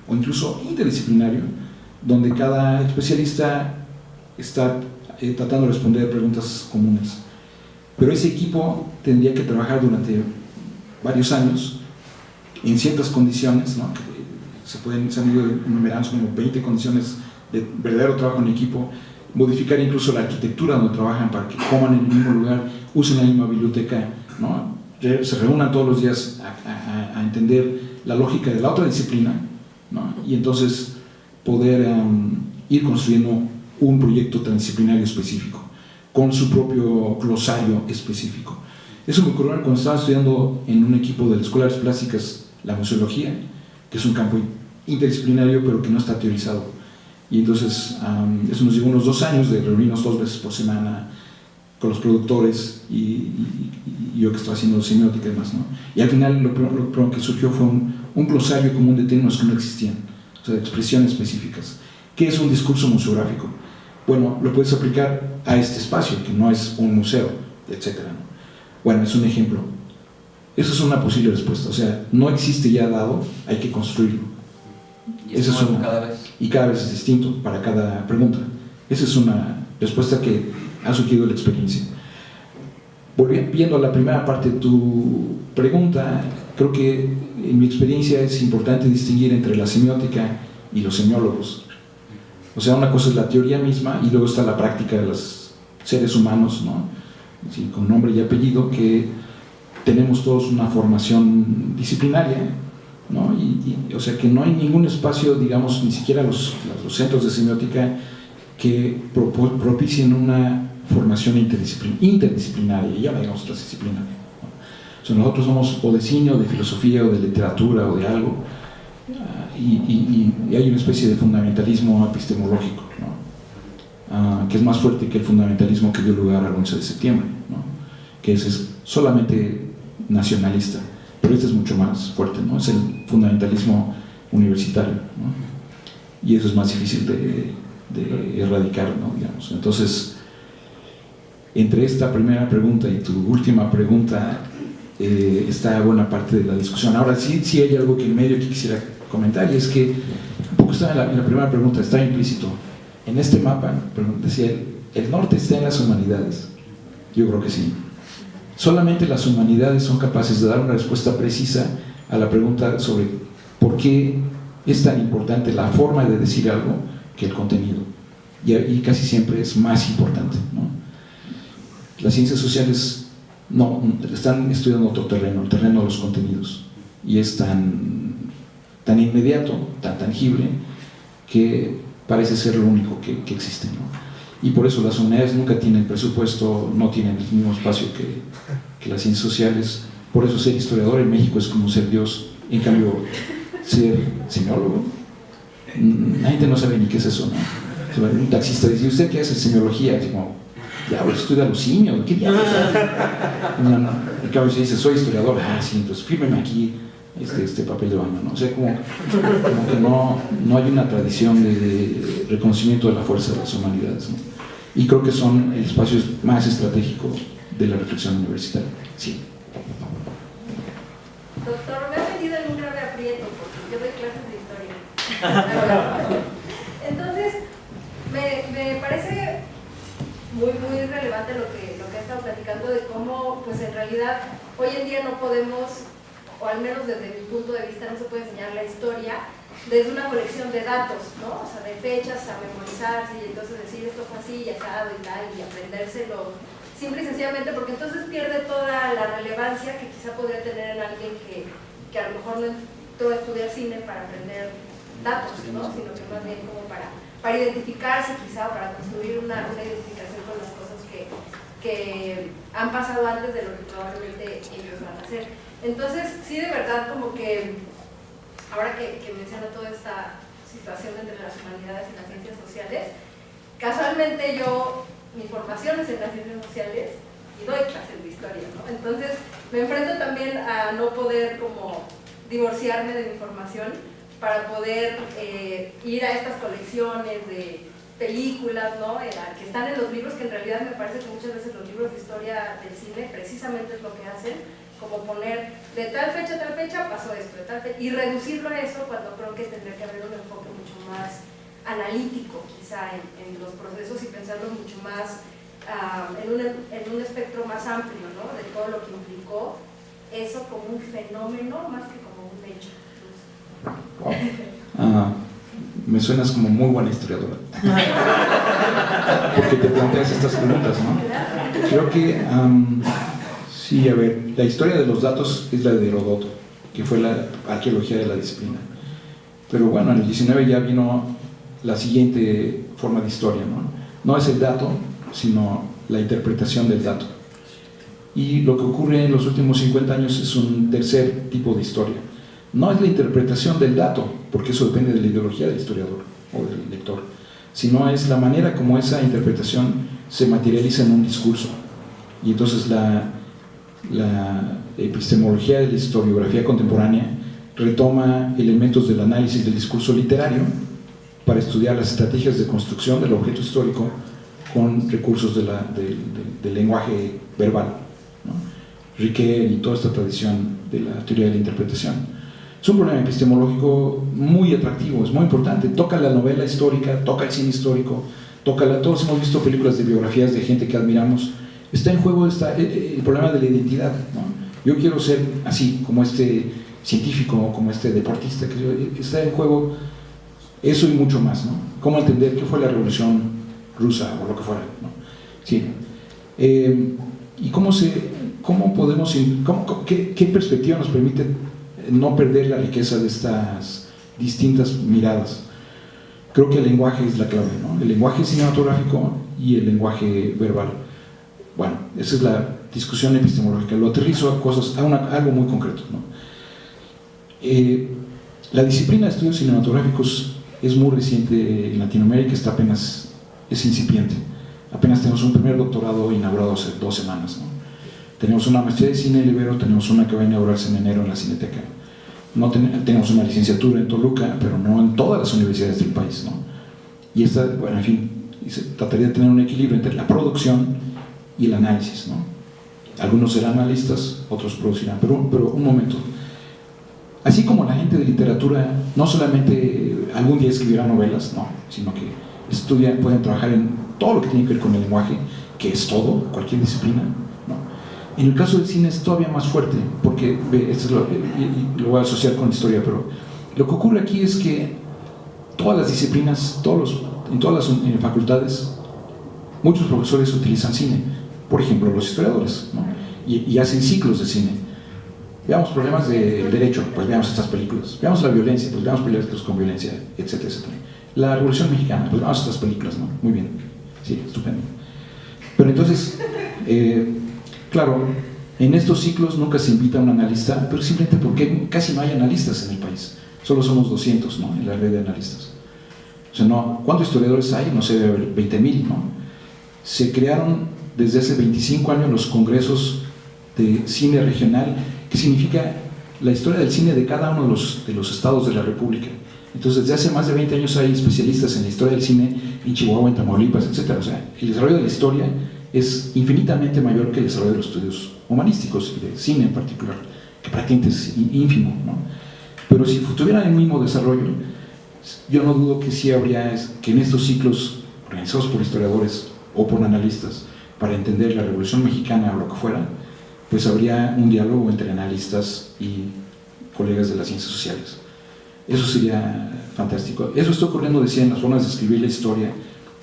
o incluso interdisciplinario, donde cada especialista está tratando de responder preguntas comunes. Pero ese equipo tendría que trabajar durante varios años en ciertas condiciones, ¿no? Que se han ido enumerando como 20 condiciones de verdadero trabajo en equipo, modificar incluso la arquitectura donde trabajan para que coman en el mismo lugar, usen la misma biblioteca, ¿no? Se reúnan todos los días a entender la lógica de la otra disciplina, ¿no? Y entonces poder ir construyendo un proyecto transdisciplinario específico con su propio glosario específico. Eso me ocurrió cuando estaba estudiando en un equipo de las escuelas plásticas la museología, que es un campo interdisciplinario pero que no está teorizado. Y entonces eso nos llevó unos 2 años de reunirnos 2 veces por semana con los productores y yo que estaba haciendo semiótica y demás, ¿no? Y al final lo primero que surgió fue un glosario común de términos que no existían, o sea, de expresiones específicas. ¿Qué es un discurso museográfico? Bueno, lo puedes aplicar a este espacio, que no es un museo, etc., ¿no? Bueno, es un ejemplo. Eso es una posible respuesta, o sea, no existe ya dado, hay que construirlo. Y es nuevo cada vez. Y cada vez es distinto para cada pregunta. Esa es una respuesta que ha surgido la experiencia. Volviendo a la primera parte de tu pregunta, creo que en mi experiencia es importante distinguir entre la semiótica y los semiólogos. O sea, una cosa es la teoría misma y luego está la práctica de los seres humanos, ¿no? Sí, con nombre y apellido, que tenemos todos una formación disciplinaria, ¿no? O sea, que no hay ningún espacio, digamos, ni siquiera los centros de semiótica que propicien una formación interdisciplinaria, ya no digamos transdisciplinaria, ¿no? O sea, nosotros somos o de cine, o de filosofía, o de literatura, o de algo, y hay una especie de fundamentalismo epistemológico, ¿no? Que es más fuerte que el fundamentalismo que dio lugar al 11 de septiembre, ¿no? Que ese es solamente nacionalista, pero este es mucho más fuerte, ¿no? Es el fundamentalismo universitario, ¿no? Y eso es más difícil de erradicar, ¿no? Digamos. Entonces, entre esta primera pregunta y tu última pregunta está buena parte de la discusión. Ahora sí hay algo que en medio que quisiera comentar, y es que un poco está en la primera pregunta, está implícito en este mapa, decía él, el norte está en las humanidades. Yo creo que sí. Solamente las humanidades son capaces de dar una respuesta precisa a la pregunta sobre por qué es tan importante la forma de decir algo que el contenido. Y casi siempre es más importante, ¿no? Las ciencias sociales no, están estudiando otro terreno, el terreno de los contenidos. Y es tan inmediato, tan tangible, que parece ser lo único que existe, ¿no? Y por eso las humanidades nunca tienen presupuesto, no tienen el mismo espacio que las ciencias sociales. Por eso ser historiador en México es como ser Dios. En cambio, ser semiólogo, la gente no sabe ni qué es eso, ¿no? Un taxista dice, ¿usted qué hace semiología? Es como, ya, pues estudia los simios, ¿qué diablos? No. En cambio se dice, soy historiador, sí, entonces fírmeme aquí este papel de baño, ¿no? O sea, como que no hay una tradición de reconocimiento de la fuerza de las humanidades, ¿no? Y creo que son el espacio más estratégico de la reflexión universitaria. Sí. Doctor, me ha metido en un grave aprieto porque yo doy clases de historia. Entonces, me parece muy relevante lo que ha estado platicando de cómo, pues en realidad, hoy en día no podemos, o al menos desde mi punto de vista, no se puede enseñar la historia desde una colección de datos, ¿no? O sea, de fechas a memorizarse y entonces decir esto fue así y asado y tal, y aprendérselo simple y sencillamente, porque entonces pierde toda la relevancia que quizá podría tener en alguien que a lo mejor no entró a estudiar cine para aprender datos, ¿no? Sino que más bien como para identificarse quizá, o para construir una identificación con las cosas que han pasado antes de lo que probablemente ellos van a hacer. Entonces, sí, de verdad, como que ahora que menciona toda esta situación entre las humanidades y las ciencias sociales, casualmente mi formación es en las ciencias sociales y doy clases de historia, ¿no? Entonces me enfrento también a no poder como divorciarme de mi formación para poder ir a estas colecciones de películas, ¿no? Que están en los libros, que en realidad me parece que muchas veces los libros de historia del cine precisamente es lo que hacen, como poner de tal fecha a tal fecha pasó esto, de tal fecha, y reducirlo a eso cuando creo que tendría que haber un enfoque mucho más analítico quizá en los procesos y pensarlo mucho más en un espectro más amplio, ¿no? De todo lo que implicó eso como un fenómeno más que como un hecho. Wow. Me suenas como muy buena historiadora porque te planteas estas preguntas, ¿no? Creo que sí, a ver, la historia de los datos es la de Heródoto, que fue la arqueología de la disciplina, pero bueno, en el 19 ya vino la siguiente forma de historia, ¿no? No es el dato, sino la interpretación del dato. Y lo que ocurre en los últimos 50 años es un tercer tipo de historia. No es la interpretación del dato, porque eso depende de la ideología del historiador o del lector, sino es la manera como esa interpretación se materializa en un discurso. Y entonces la epistemología de la historiografía contemporánea retoma elementos del análisis del discurso literario para estudiar las estrategias de construcción del objeto histórico con recursos del lenguaje verbal, ¿no? Riquet y toda esta tradición de la teoría de la interpretación. Es un problema epistemológico muy atractivo, es muy importante. Toca la novela histórica, toca el cine histórico, todos hemos visto películas de biografías de gente que admiramos. Está en juego el problema de la identidad, ¿no? Yo quiero ser así, como este científico, como este deportista, está en juego eso y mucho más, ¿no? Cómo entender qué fue la revolución rusa o lo que fuera, ¿no? Sí. Y qué perspectiva nos permite no perder la riqueza de estas distintas miradas. Creo que el lenguaje es la clave, ¿no? El lenguaje cinematográfico y el lenguaje verbal. Bueno, esa es la discusión epistemológica. Lo aterrizo a algo muy concreto, ¿no? La disciplina de estudios cinematográficos es muy reciente en Latinoamérica, es incipiente. Apenas tenemos un primer doctorado inaugurado hace 2 semanas, ¿no? Tenemos una maestría de cine en Ibero, tenemos una que va a inaugurarse en enero en la Cineteca. Tenemos una licenciatura en Toluca, pero no en todas las universidades del país, ¿no? Y bueno, en fin, se trataría de tener un equilibrio entre la producción y el análisis, ¿no? Algunos serán analistas, otros producirán, pero un momento. Así como la gente de literatura no solamente algún día escribirá novelas, no, sino que pueden trabajar en todo lo que tiene que ver con el lenguaje, que es todo, cualquier disciplina, ¿no? En el caso del cine es todavía más fuerte, porque esto es lo voy a asociar con la historia, pero lo que ocurre aquí es que todas las disciplinas, en todas las facultades, muchos profesores utilizan cine. Por ejemplo, los historiadores, ¿no? y hacen ciclos de cine. Veamos problemas de derecho, pues veamos estas películas. Veamos la violencia, pues veamos películas con violencia, etcétera, etcétera. La Revolución Mexicana, pues veamos estas películas, ¿no? Muy bien, sí, estupendo. Pero entonces, claro, en estos ciclos nunca se invita a un analista, pero simplemente porque casi no hay analistas en el país. Solo somos 200, ¿no?, en la red de analistas. O sea, no, ¿cuántos historiadores hay? No sé, 20,000, ¿no? Se crearon desde hace 25 años los congresos de cine regional, que significa la historia del cine de cada uno de los estados de la República. Entonces, desde hace más de 20 años hay especialistas en la historia del cine en Chihuahua, en Tamaulipas, etc. O sea, el desarrollo de la historia es infinitamente mayor que el desarrollo de los estudios humanísticos, y de cine en particular, que prácticamente es ínfimo, ¿no? Pero si tuvieran el mismo desarrollo, yo no dudo que sí habría, que en estos ciclos organizados por historiadores o por analistas, para entender la Revolución Mexicana o lo que fuera, pues habría un diálogo entre analistas y colegas de las ciencias sociales. Eso sería fantástico. Eso está ocurriendo, decía, en las formas de escribir la historia,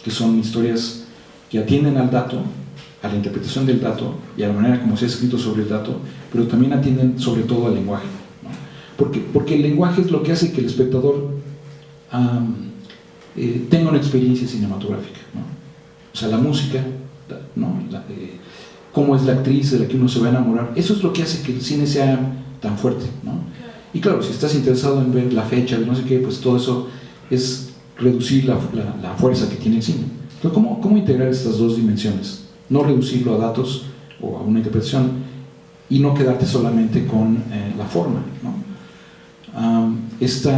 que son historias que atienden al dato, a la interpretación del dato y a la manera como se ha escrito sobre el dato, pero también atienden sobre todo al lenguaje, ¿no? Porque el lenguaje es lo que hace que el espectador tenga una experiencia cinematográfica, ¿no? O sea, la música, ¿no? Cómo es la actriz de la que uno se va a enamorar, eso es lo que hace que el cine sea tan fuerte, ¿no? Y claro, si estás interesado en ver la fecha de no sé qué, pues todo eso es reducir la fuerza que tiene el cine. Entonces, ¿cómo integrar estas dos dimensiones? No reducirlo a datos o a una interpretación y no quedarte solamente con la forma, ¿no? Esto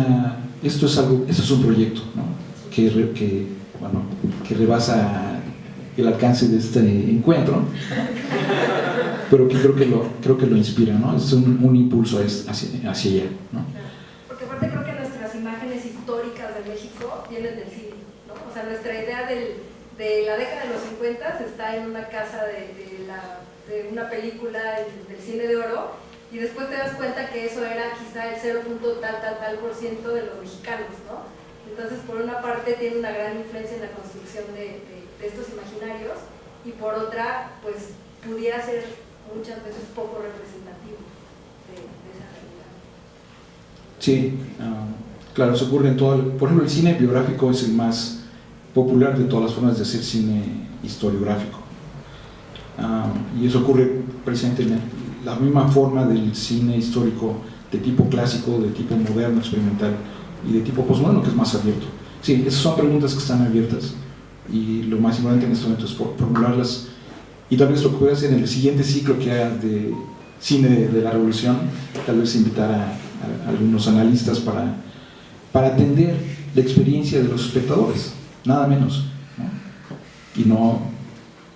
es un proyecto, ¿no?, que rebasa el alcance de este encuentro, pero que creo que lo inspira, ¿no? Es un impulso hacia allá, ¿no? Porque aparte creo que nuestras imágenes históricas de México vienen del cine, ¿no? O sea, nuestra idea de la década de los 50 está en una casa de una película del cine de oro, y después te das cuenta que eso era quizá el 0.tal% de los mexicanos, ¿no? Entonces, por una parte tiene una gran influencia en la construcción de estos imaginarios, y por otra, pues pudiera ser muchas veces poco representativo de esa realidad. Sí, claro, se ocurre en todo. Por ejemplo, el cine biográfico es el más popular de todas las formas de hacer cine historiográfico, y eso ocurre precisamente en la misma forma del cine histórico de tipo clásico, de tipo moderno, experimental, y de tipo postmoderno, que es más abierto. Sí, esas son preguntas que están abiertas, y lo más importante en este momento es formularlas, y tal vez lo que pueda hacer en el siguiente ciclo que haya de cine de la Revolución, tal vez invitar a algunos analistas para atender la experiencia de los espectadores, nada menos, ¿no? Y no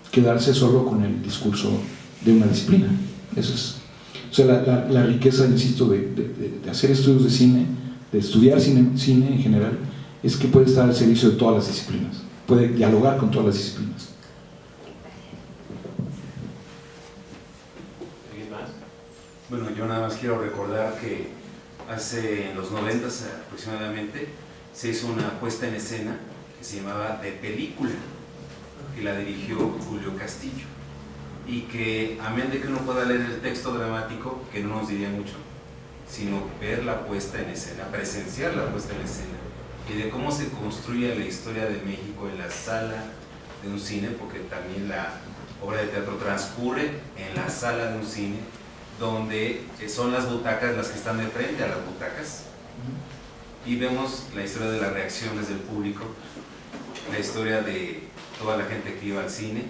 quedarse solo con el discurso de una disciplina. Eso es, o sea, la riqueza, insisto, de hacer estudios de cine, de estudiar cine en general, es que puede estar al servicio de todas las disciplinas, puede dialogar con todas las disciplinas. ¿Alguien más? Bueno, yo nada más quiero recordar que en los 90 aproximadamente se hizo una puesta en escena que se llamaba De Película, que la dirigió Julio Castillo, y que, a menos de que uno pueda leer el texto dramático, que no nos diría mucho, sino ver la puesta en escena, presenciar la puesta en escena, y de cómo se construye la historia de México en la sala de un cine, porque también la obra de teatro transcurre en la sala de un cine, donde son las butacas las que están de frente a las butacas, y vemos la historia de las reacciones del público, la historia de toda la gente que iba al cine,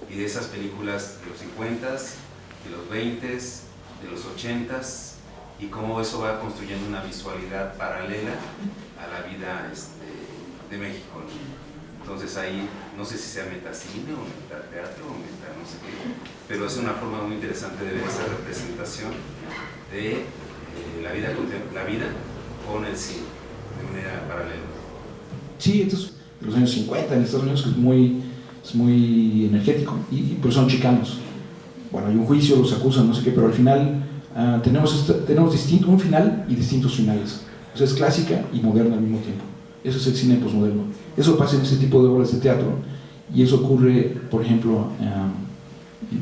y de esas películas de los 50s, de los 20s, de los 80s, y cómo eso va construyendo una visualidad paralela a la vida de México, ¿no? Entonces ahí, no sé si sea metacine o metateatro o meta no sé qué, pero es una forma muy interesante de ver esa representación de la vida con el cine, de manera paralela. Sí, entonces de los años 50 en Estados Unidos, que es muy energético, pero son chicanos. Bueno, hay un juicio, los acusan, no sé qué, pero al final tenemos un final y distintos finales. O sea, es clásica y moderna al mismo tiempo. Eso es el cine posmoderno. Eso pasa en ese tipo de obras de teatro, y eso ocurre, por ejemplo,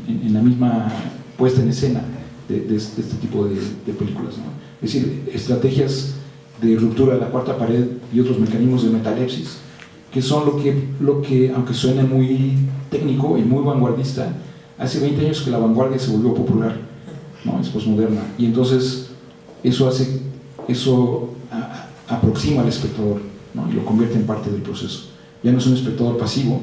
en la misma puesta en escena de este tipo de películas, ¿no? Es decir, estrategias de ruptura de la cuarta pared y otros mecanismos de metalepsis, que son lo que, aunque suene muy técnico y muy vanguardista, hace 20 años que la vanguardia se volvió popular, ¿no? Es posmoderna, y entonces eso aproxima al espectador, ¿no? Y lo convierte en parte del proceso. Ya no es un espectador pasivo,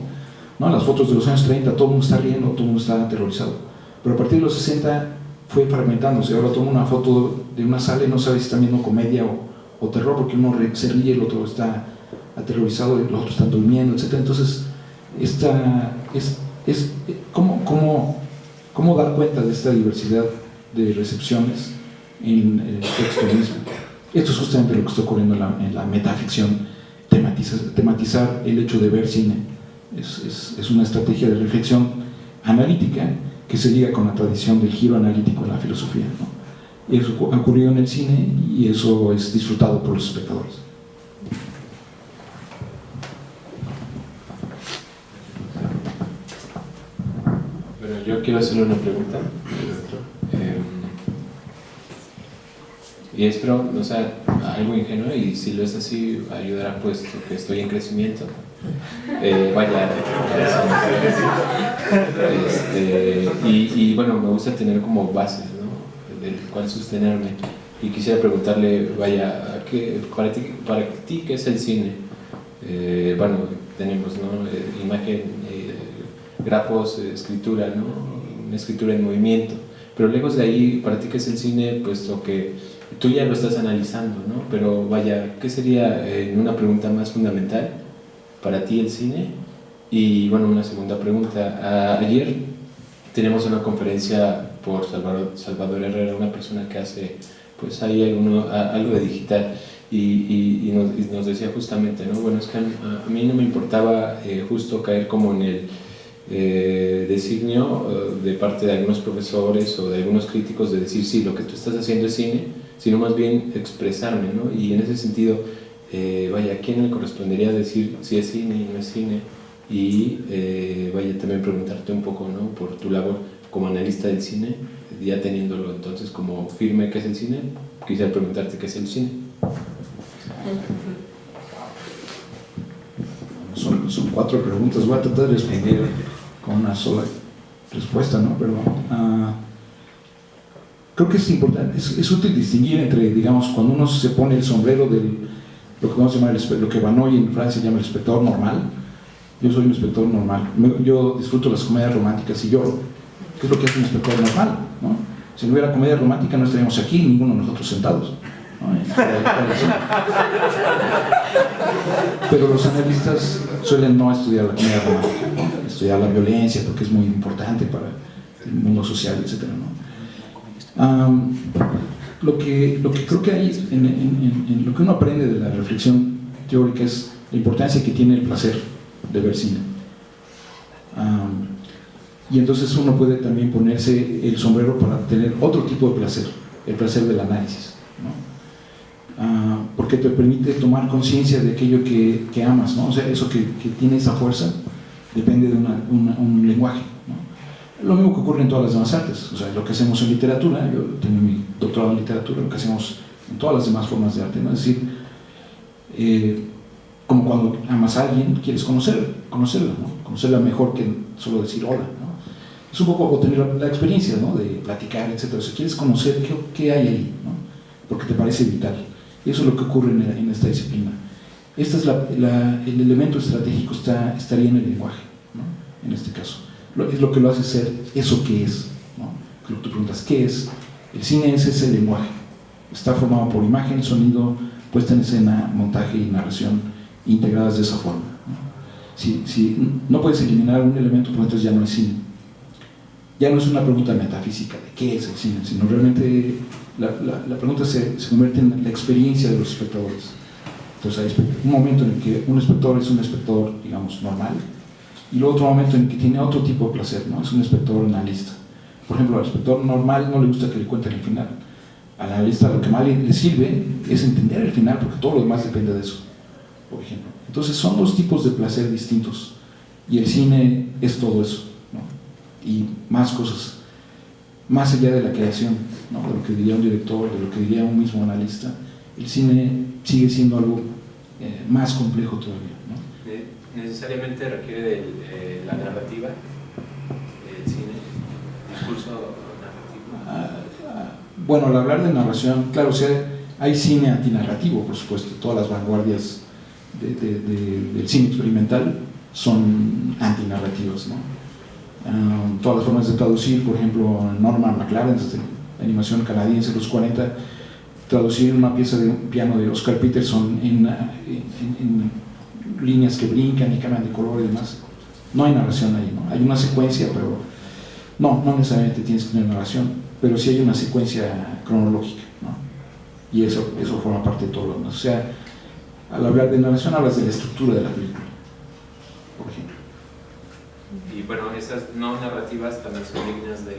¿no? En las fotos de los años 30 todo el mundo está riendo, todo el mundo está aterrorizado, pero a partir de los 60 fue fragmentándose. Ahora toma una foto de una sala y no sabe si está viendo comedia o terror, porque uno se ríe, el otro está aterrorizado, los otros están durmiendo, etc. Entonces, ¿cómo dar cuenta de esta diversidad de recepciones en el texto mismo? Esto es justamente lo que está ocurriendo en la metaficción. Tematizar el hecho de ver cine es una estrategia de reflexión analítica que se liga con la tradición del giro analítico en la filosofía, ¿no? Eso ha ocurrido en el cine y eso es disfrutado por los espectadores. Bueno, yo quiero hacerle una pregunta. Y espero no sea algo ingenuo, y si lo es así, ayudará, puesto que estoy en crecimiento. Y bueno, me gusta tener como bases, ¿no? Del cual sostenerme. Y quisiera preguntarle, para ti, ¿qué es el cine? Bueno, tenemos, ¿no? Imagen, grafos, escritura, ¿no? Una escritura en movimiento. Pero lejos de ahí, para ti, ¿qué es el cine? Puesto que tú ya lo estás analizando, ¿no? Pero ¿qué sería una pregunta más fundamental para ti el cine? Y bueno, una segunda pregunta. Ayer tenemos una conferencia por Salvador Herrera, una persona que hace pues ahí algo de digital, y nos decía justamente, ¿no? Bueno, es que a mí no me importaba justo caer como en el designio de parte de algunos profesores o de algunos críticos de decir, sí, lo que tú estás haciendo es cine, sino más bien expresarme, ¿no? Y en ese sentido, ¿a quién le correspondería decir si es cine y no es cine? Y también preguntarte un poco, ¿no? Por tu labor como analista del cine, ya teniéndolo entonces como firme qué es el cine, quisiera preguntarte qué es el cine. Son 4 preguntas, voy a tratar de responder con una sola respuesta, ¿no? Pero creo que es importante, es útil distinguir entre, digamos, cuando uno se pone el sombrero del lo que vamos a llamar lo que Vanoy en Francia llama el espectador normal. Yo soy un espectador normal, yo disfruto las comedias románticas y lloro, que es lo que hace un espectador normal, ¿no? Si no hubiera comedia romántica no estaríamos aquí, ninguno de nosotros sentados, ¿no? Pero los analistas suelen no estudiar la comedia romántica, ¿no? Estudiar la violencia porque es muy importante para el mundo social, etc., ¿no? Lo que creo que hay en lo que uno aprende de la reflexión teórica es la importancia que tiene el placer de ver cine. Y entonces uno puede también ponerse el sombrero para tener otro tipo de placer, el placer del análisis, ¿no? Porque te permite tomar conciencia de aquello que amas, ¿no? O sea, eso que tiene esa fuerza depende de un lenguaje, ¿no? Lo mismo que ocurre en todas las demás artes, o sea, lo que hacemos en literatura, yo tengo mi doctorado en literatura, lo que hacemos en todas las demás formas de arte, ¿no? Es decir, como cuando amas a alguien, quieres conocerla, ¿no? Conocerla mejor que solo decir hola, ¿no? Es un poco tener la experiencia, ¿no? De platicar, etc. O sea, quieres conocer qué hay ahí, ¿no? Porque te parece vital. Y eso es lo que ocurre en esta disciplina. Este es el elemento estratégico estaría en el lenguaje, ¿no? En este caso. Es lo que lo hace ser eso que es, ¿no? Lo que tú preguntas, ¿qué es? El cine es ese lenguaje. Está formado por imagen, sonido, puesta en escena, montaje y narración integradas de esa forma, ¿no? Si no puedes eliminar un elemento, pues entonces ya no es cine. Ya no es una pregunta metafísica de qué es el cine, sino realmente la pregunta se convierte en la experiencia de los espectadores. Entonces hay un momento en el que un espectador es un espectador, digamos, normal, y luego otro momento en el que tiene otro tipo de placer, ¿no? Es un espectador analista. Por ejemplo, al espectador normal no le gusta que le cuenten el final. Al analista lo que más le sirve es entender el final, porque todo lo demás depende de eso, por ejemplo. Entonces son dos tipos de placer distintos, y el cine es todo eso, ¿no? Y más cosas, más allá de la creación, ¿no? De lo que diría un director, de lo que diría un mismo analista. El cine sigue siendo algo más complejo todavía, ¿no? ¿Necesariamente requiere de la narrativa, el cine, discurso narrativo? Bueno, al hablar de narración, claro, o sea, hay cine antinarrativo, por supuesto. Todas las vanguardias del cine experimental son antinarrativas, ¿no? Todas las formas de traducir, por ejemplo, Norman McLaren, desde la animación canadiense de los 40, traducir una pieza de piano de Oscar Peterson en líneas que brincan y cambian de color y demás. No hay narración ahí, ¿no? Hay una secuencia, pero no necesariamente tienes que tener narración, pero sí hay una secuencia cronológica, ¿no? Y eso forma parte de todo lo demás. O sea, al hablar de narración hablas de la estructura de la película, por ejemplo. Y bueno, esas no narrativas también son dignas de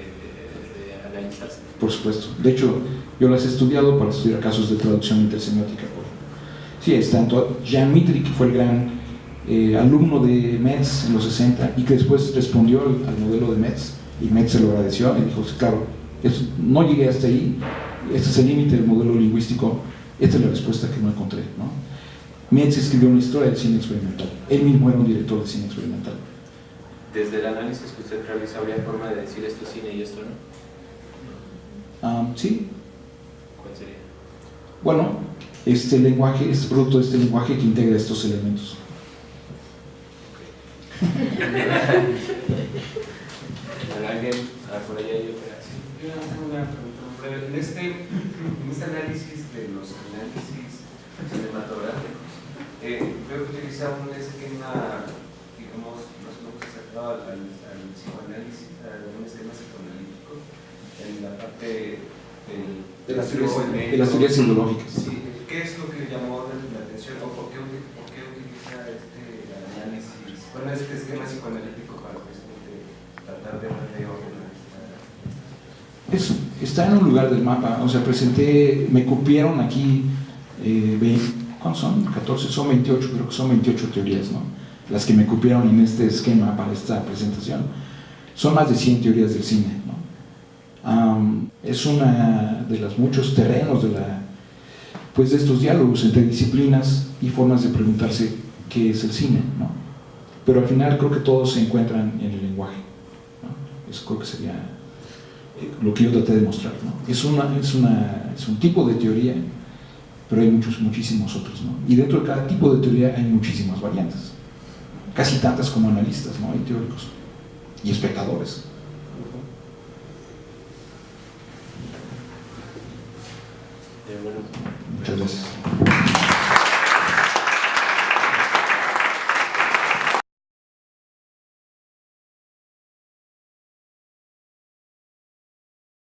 analizarse. Por supuesto. De hecho, yo las he estudiado para estudiar casos de traducción intersemiótica. Sí, está Jean Mitry, que fue el gran alumno de Metz en los 60 y que después respondió al modelo de Metz, y Metz se lo agradeció y dijo, sí, claro, no llegué hasta ahí, este es el límite del modelo lingüístico, esta es la respuesta que no encontré, ¿no? Metz escribió una historia del cine experimental, él mismo era un director de cine experimental. Desde el análisis que usted realiza, ¿habría forma de decir esto es cine y esto no? Sí. ¿Cuál sería? Bueno, este lenguaje es producto de este lenguaje que integra estos elementos. ¿Alguien por allá hay otra? Yo tengo una pregunta muy breve. En este análisis de los análisis cinematográficos, creo que utiliza un esquema, digamos, más o menos acercado al psicoanálisis, a algún esquema psicoanalítico, en la parte de las teorías ideológicas. Sí, ¿qué es lo que llamó la atención o por qué utiliza este análisis, bueno, este esquema psicoanalítico para precisamente tratar de darle orden a esta? Está en un lugar del mapa, o sea, me cupieron aquí, ¿cuántos son? 14, son 28, creo que son 28 teorías, ¿no? Las que me cupieron en este esquema para esta presentación. Son más de 100 teorías del cine, ¿no? Es una de los muchos terrenos de estos diálogos entre disciplinas y formas de preguntarse qué es el cine, ¿no? Pero al final creo que todos se encuentran en el lenguaje, ¿no? Eso creo que sería lo que yo traté de mostrar, ¿no? Es un tipo de teoría, pero hay muchísimos otros, ¿no? Y dentro de cada tipo de teoría hay muchísimas variantes, casi tantas como analistas, ¿no? Hay teóricos y espectadores. Bueno, muchas gracias.